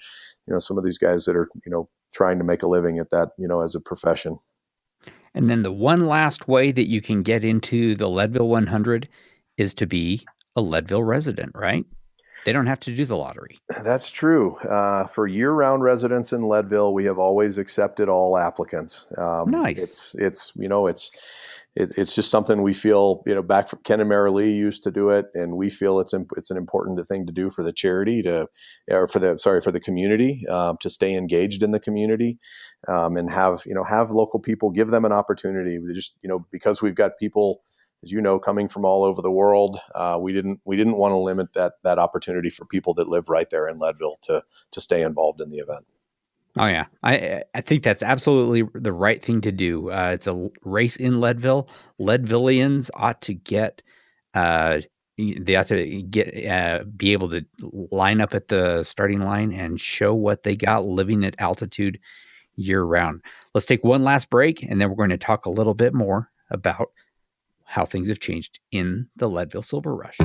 some of these guys that are trying to make a living at that as a profession.
And then the one last way that you can get into the Leadville 100 is to be a Leadville resident, right? They don't have to do the lottery.
That's true. For year-round residents in Leadville, we have always accepted all applicants.
Nice.
It's just something we feel. Back from Ken and Mary Lee used to do it, and we feel it's an important thing to do for the charity for the community to stay engaged in the community, and have local people, give them an opportunity. We just because we've got people, as coming from all over the world, we didn't want to limit that opportunity for people that live right there in Leadville to stay involved in the event.
Oh yeah, I think that's absolutely the right thing to do. It's a race in Leadville. Leadvillians ought to get be able to line up at the starting line and show what they got living at altitude year round. Let's take one last break, and then we're going to talk a little bit more about how things have changed in the Leadville Silver Rush.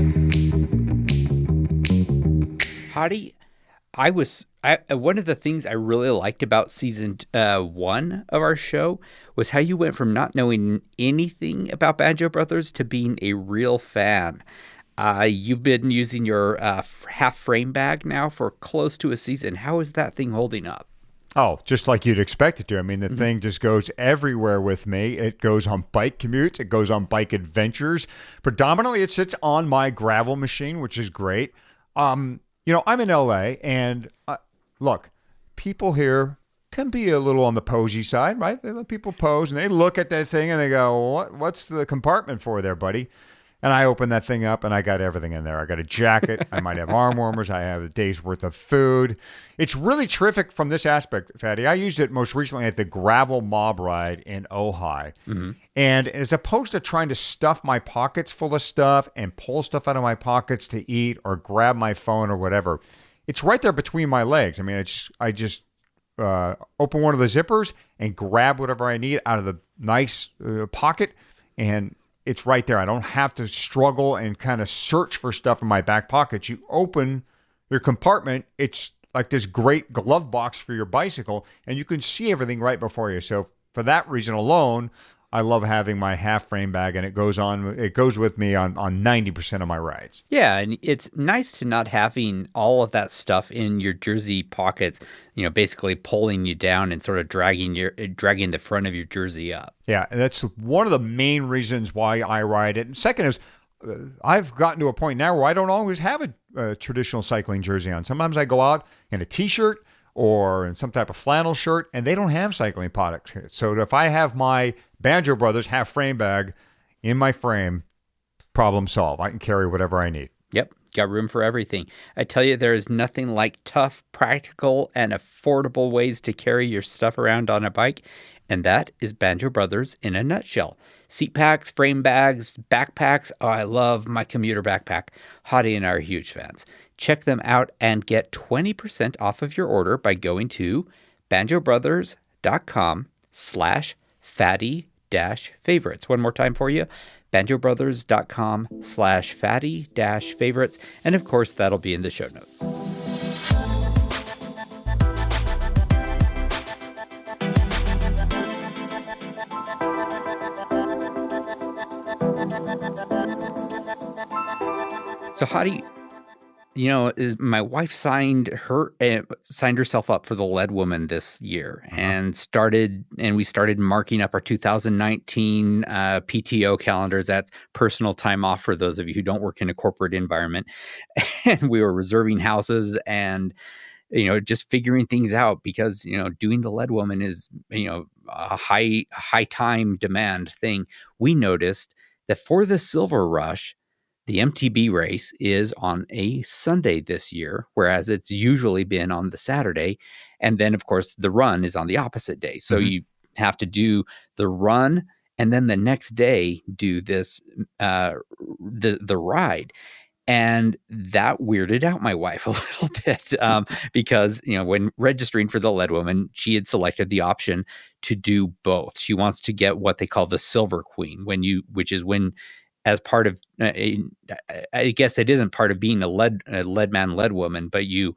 Hottie, one of the things I really liked about season 1 of our show was how you went from not knowing anything about Banjo Brothers to being a real fan. You've been using your half frame bag now for close to a season. How is that thing holding up?
Oh, just like you'd expect it to. I mean, the thing just goes everywhere with me. It goes on bike commutes. It goes on bike adventures. Predominantly, it sits on my gravel machine, which is great. I'm in LA, and look, people here can be a little on the posy side, right? They let people pose, and they look at that thing, and they go, What's the compartment for there, buddy?" And I open that thing up, and I got everything in there. I got a jacket. I might have arm warmers. I have a day's worth of food. It's really terrific from this aspect, Fatty. I used it most recently at the gravel mob ride in Ojai. And as opposed to trying to stuff my pockets full of stuff and pull stuff out of my pockets to eat or grab my phone or whatever, it's right there between my legs. I mean, I just open one of the zippers and grab whatever I need out of the nice pocket, and it's right there. I don't have to struggle and kind of search for stuff in my back pockets. You open your compartment, it's like this great glove box for your bicycle, and you can see everything right before you. So for that reason alone, I love having my half frame bag, and it goes with me on 90% of my rides.
Yeah, and it's nice to not having all of that stuff in your jersey pockets, basically pulling you down and sort of dragging the front of your jersey up.
Yeah, and that's one of the main reasons why I ride it. And second is, I've gotten to a point now where I don't always have a traditional cycling jersey on. Sometimes I go out in a t-shirt or in some type of flannel shirt, and they don't have cycling products. So if I have my Banjo Brothers half frame bag in my frame, problem solved. I can carry whatever I need.
Yep, got room for everything. I tell you, there is nothing like tough, practical, and affordable ways to carry your stuff around on a bike, and that is Banjo Brothers in a nutshell. Seat packs, frame bags, backpacks. Oh, I love my commuter backpack. Hottie and I are huge fans. Check them out and get 20% off of your order by going to banjobrothers.com/fatty-favorites. One more time for you, banjobrothers.com/fatty-favorites. And of course, that'll be in the show notes. So Hottie, is my wife signed herself up for the Lead Woman this year, and we started marking up our 2019 PTO calendars. That's personal time off for those of you who don't work in a corporate environment. And we were reserving houses and just figuring things out, because doing the Lead Woman is a high time demand thing. We noticed that for the Silver Rush, the MTB race is on a Sunday this year, whereas it's usually been on the Saturday. And then, of course, the run is on the opposite day. So you have to do the run and then the next day do this, the ride. And that weirded out my wife a little bit because, when registering for the Lead Woman, she had selected the option to do both. She wants to get what they call the Silver Queen, which is when, as part of, I guess it isn't part of being a lead man, lead woman, but you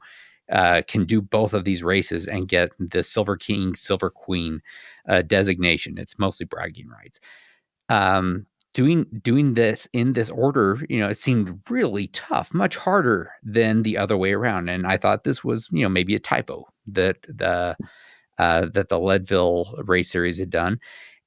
can do both of these races and get the Silver King, Silver Queen designation. It's mostly bragging rights. Doing this in this order, it seemed really tough, much harder than the other way around. And I thought this was, maybe a typo that the Leadville race series had done.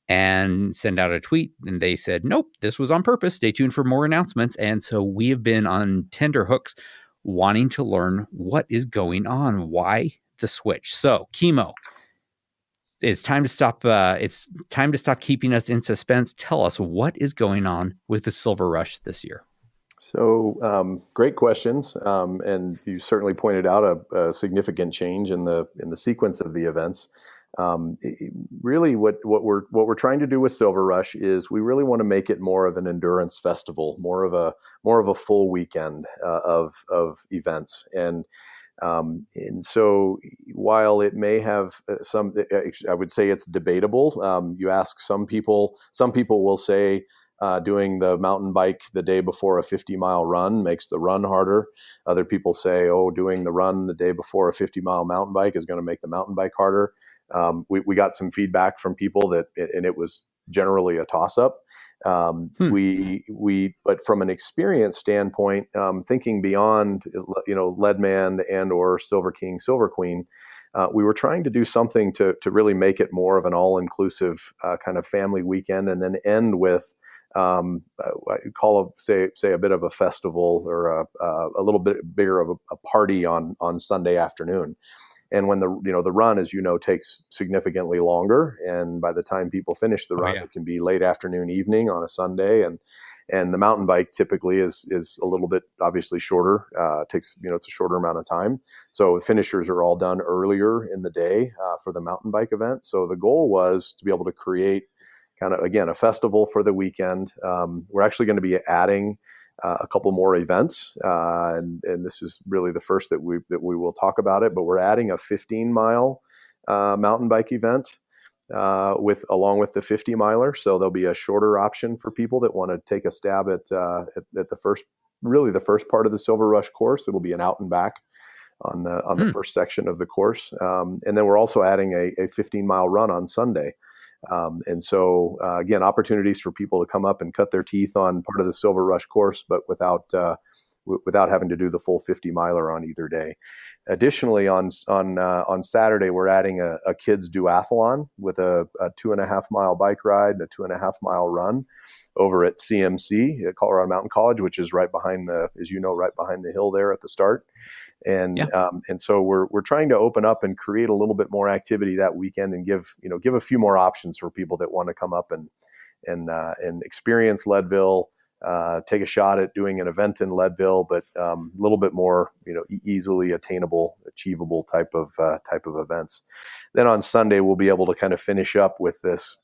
And send out a tweet, and they said, nope, this was on purpose. Stay tuned for more announcements. And so we have been on tender hooks wanting to learn what is going on. Why the switch? So, Kimo, it's time to stop. It's time to stop keeping us in suspense. Tell us what is going on with the Silver Rush this year.
So, great questions, and you certainly pointed out a significant change in the sequence of the events. Really, what we're trying to do with Silver Rush is we really want to make it more of an endurance festival, more of a full weekend of events, and so while it may have some, I would say it's debatable. You ask some people will say doing the mountain bike the day before a 50-mile run makes the run harder. Other people say, doing the run the day before a 50-mile mountain bike is going to make the mountain bike harder. We got some feedback from people and it was generally a toss-up. But from an experience standpoint, thinking beyond, Leadman and or Silver King, Silver Queen, we were trying to do something to really make it more of an all-inclusive kind of family weekend, and then end with I call it, say a bit of a festival, or a little bit bigger of a party on Sunday afternoon. And when the run, as you know, takes significantly longer, and by the time people finish the run, it can be late afternoon, evening on a Sunday, and the mountain bike typically is a little bit obviously shorter. Takes it's a shorter amount of time, so the finishers are all done earlier in the day for the mountain bike event. So the goal was to be able to create kind of, again, a festival for the weekend. We're actually going to be adding a couple more events, and this is really the first that we will talk about it. But we're adding a 15-mile mountain bike event along with the 50-miler. So there'll be a shorter option for people that want to take a stab at the first part of the Silver Rush course. It'll be an out and back on the first section of the course, and then we're also adding a 15-mile run on Sunday. And so, again, opportunities for people to come up and cut their teeth on part of the Silver Rush course, but without having to do the full 50-miler on either day. Additionally, on Saturday, we're adding a kids duathlon with a 2.5-mile bike ride and a 2.5-mile run over at CMC at Colorado Mountain College, which is right behind right behind the hill there at the start. And so we're trying to open up and create a little bit more activity that weekend, and give a few more options for people that want to come up and experience Leadville, take a shot at doing an event in Leadville, but a little bit more easily attainable, achievable type of events. Then on Sunday we'll be able to kind of finish up with this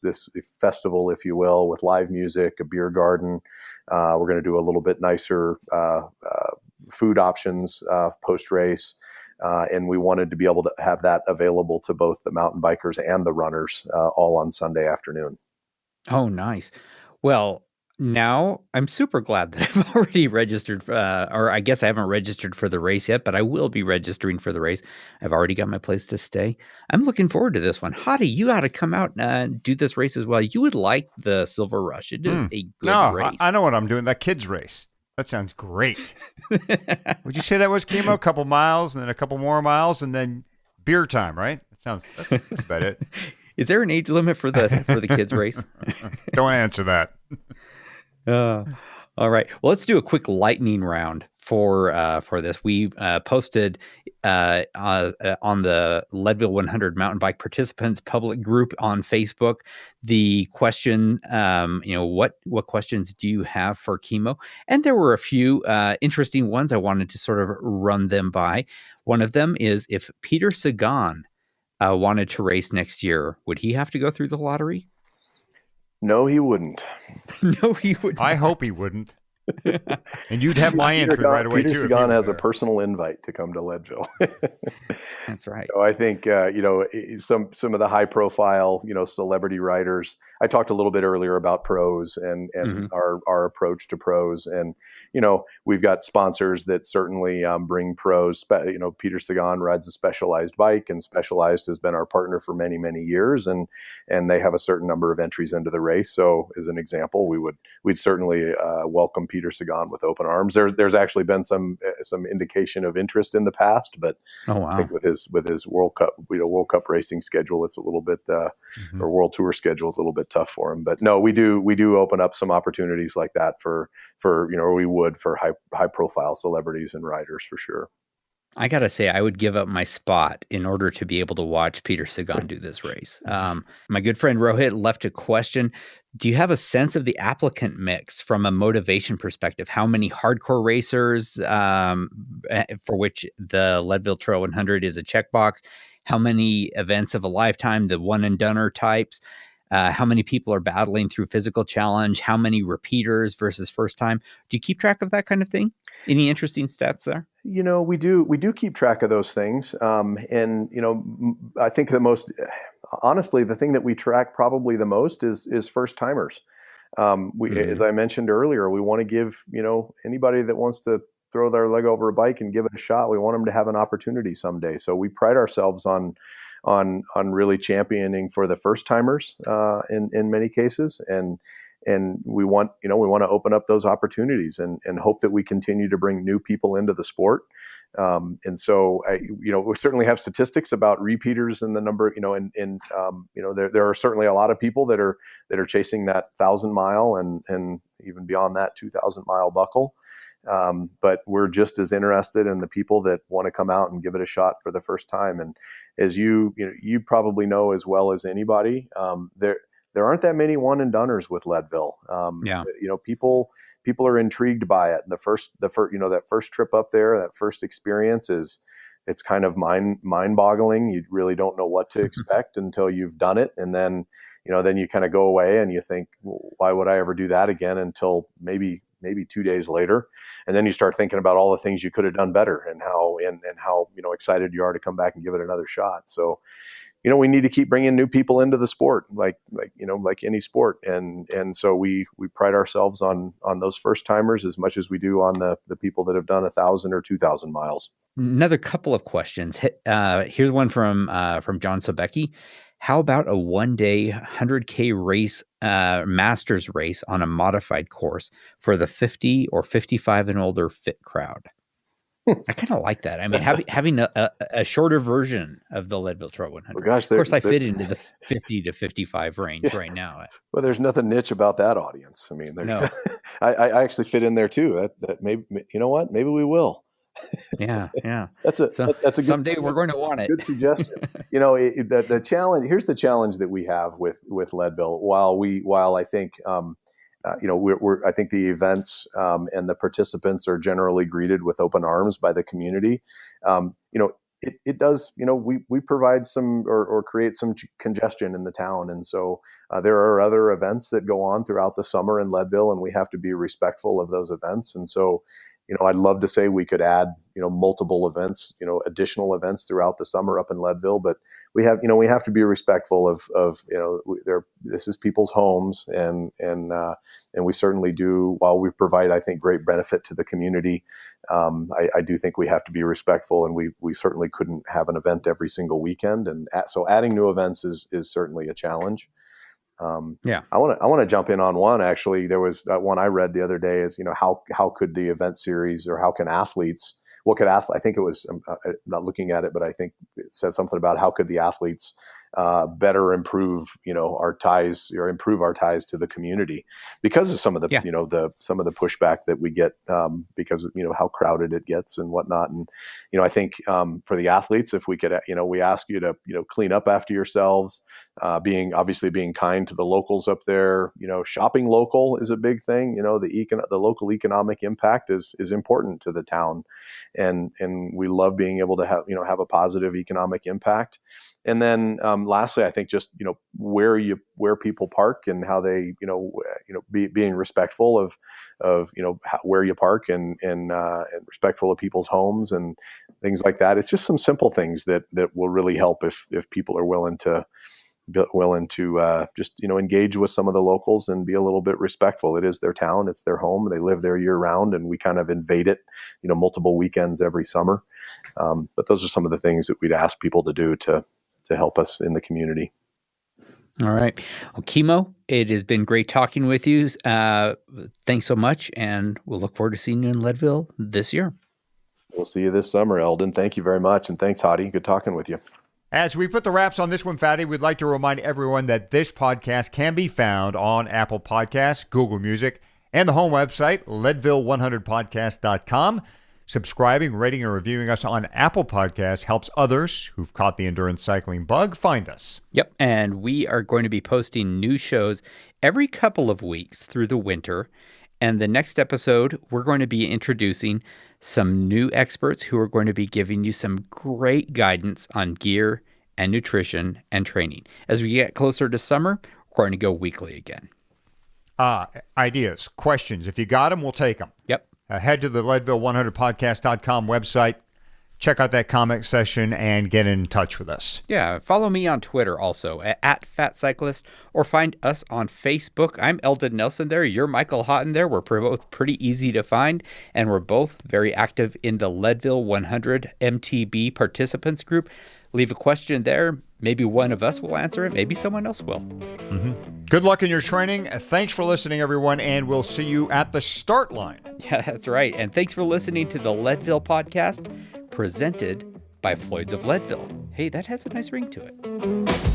festival, if you will, with live music, a beer garden. We're going to do a little bit nicer food options post race, and we wanted to be able to have that available to both the mountain bikers and the runners all on Sunday afternoon.
Oh, nice. Well, now I'm super glad that I've already registered, or I guess I haven't registered for the race yet, but I will be registering for the race. I've already got my place to stay. I'm looking forward to this one. Hottie, you got to come out and do this race as well. You would like the Silver Rush. It is a good race.
I know what I'm doing. That kids race. That sounds great. Would you say that was, Kimo? A couple miles and then a couple more miles and then beer time, right? That's about it.
Is there an age limit for the kids race?
Don't answer that.
All right. Well, let's do a quick lightning round for this. We posted on the Leadville 100 mountain bike participants public group on Facebook the question, what questions do you have for Kimo? And there were a few interesting ones. I wanted to sort of run them by. One of them is, if Peter Sagan wanted to race next year, would he have to go through the lottery?
No, he wouldn't.
No, he wouldn't.
I hope he wouldn't. And you'd have my entry right away,
Peter
too.
Peter Sagan has a personal invite to come to Leadville.
That's right.
So I think, some of the high profile, celebrity riders, I talked a little bit earlier about pros and our approach to pros. And, we've got sponsors that certainly bring pros. Peter Sagan rides a Specialized bike, and Specialized has been our partner for many, many years. And they have a certain number of entries into the race. So as an example, we'd certainly welcome Peter Sagan with open arms. There's actually been some indication of interest in the past, but I think with his World Cup racing schedule, it's a little bit or World Tour schedule, it's a little bit tough for him. But no, we do open up some opportunities like that for we would for high profile celebrities and riders for sure.
I got to say, I would give up my spot in order to be able to watch Peter Sagan do this race. My good friend Rohit left a question. Do you have a sense of the applicant mix from a motivation perspective? How many hardcore racers for which the Leadville Trail 100 is a checkbox? How many events of a lifetime, the one and doneer types? How many people are battling through physical challenge? How many repeaters versus first time? Do you keep track of that kind of thing? Any interesting stats there?
We do keep track of those things. And I think honestly, the thing that we track probably the most is first timers. As I mentioned earlier, we want to give, anybody that wants to throw their leg over a bike and give it a shot, we want them to have an opportunity someday. So we pride ourselves on really championing for the first timers in many cases. we want to open up those opportunities and hope that we continue to bring new people into the sport. And so, we certainly have statistics about repeaters and the number, there are certainly a lot of people that are chasing that 1,000-mile and even beyond that 2,000-mile buckle. But we're just as interested in the people that want to come out and give it a shot for the first time. And as you probably know as well as anybody, there aren't that many one and doneers with Leadville. People are intrigued by it. And the first, that first trip up there, that first experience it's kind of mind boggling. You really don't know what to expect until you've done it. And then you kind of go away and you think, well, why would I ever do that again? Until maybe 2 days later. And then you start thinking about all the things you could have done better and how excited you are to come back and give it another shot. So, we need to keep bringing new people into the sport, like any sport. And so we pride ourselves on those first timers as much as we do on the people that have done 1,000 or 2,000 miles.
Another couple of questions. Here's one from John Sobecki. How about a 1-day 100K race, masters race on a modified course for the 50 or 55 and older fit crowd? I kind of like that. I mean, having a shorter version of the Leadville Trail 100.
Well, gosh,
of course, I fit into the 50 to 55 range right now.
Well, there's nothing niche about that audience. I mean,
no.
I actually fit in there too. That maybe, you know what? Maybe we will.
Yeah.
That's a good,
someday we're going to want it.
Good suggestion. The challenge. Here's the challenge that we have with Leadville. While I think I think the events and the participants are generally greeted with open arms by the community. It does. We provide some or create some congestion in the town, and so there are other events that go on throughout the summer in Leadville, and we have to be respectful of those events. And so, I'd love to say we could add, multiple events, additional events throughout the summer up in Leadville, but we have to be respectful of this is people's homes, and we certainly do. While we provide, I think, great benefit to the community, I do think we have to be respectful, and we certainly couldn't have an event every single weekend, and so adding new events is certainly a challenge. I want to jump in on one. Actually, there was one I read the other day is, how could the event series, or how can athletes, I think it was, I'm not looking at it, but I think it said something about how could the athletes better improve, our ties, or improve our ties to the community because of some of the, some of the pushback that we get because of, how crowded it gets and whatnot. And, I think for the athletes, if we could, we ask you to, clean up after yourselves, being kind to the locals up there, shopping local is a big thing. The local economic impact is important to the town. And we love being able to have a positive economic impact. And then lastly, I think just, where people park and how they, being respectful of where you park and respectful of people's homes and things like that. It's just some simple things that will really help if people are willing to just, engage with some of the locals and be a little bit respectful. It is their town. It's their home. They live there year round, and we kind of invade it, multiple weekends every summer. But those are some of the things that we'd ask people to do to help us in the community.
All right. Well, Kimo, it has been great talking with you. Thanks so much. And we'll look forward to seeing you in Leadville this year.
We'll see you this summer, Eldon. Thank you very much. And thanks, Hadi. Good talking with you.
As we put the wraps on this one, Fatty, we'd like to remind everyone that this podcast can be found on Apple Podcasts, Google Music, and the home website, Leadville100podcast.com. Subscribing, rating, and reviewing us on Apple Podcasts helps others who've caught the endurance cycling bug find us.
Yep, and we are going to be posting new shows every couple of weeks through the winter. And the next episode, we're going to be introducing some new experts who are going to be giving you some great guidance on gear and nutrition and training. As we get closer to summer, we're going to go weekly again.
Ideas, questions. If you got them, we'll take them.
Yep.
Head to the Leadville100podcast.com website. Check out that comment section and get in touch with us.
Yeah, follow me on Twitter also, at Fat Cyclist, or find us on Facebook. I'm Eldon Nelson there. You're Michael Houghton there. We're both pretty easy to find, and we're both very active in the Leadville 100 MTB participants group. Leave a question there. Maybe one of us will answer it. Maybe someone else will.
Mm-hmm. Good luck in your training. Thanks for listening, everyone, and we'll see you at the start line.
Yeah, that's right. And thanks for listening to the Leadville podcast, presented by Floyd's of Leadville. Hey, that has a nice ring to it.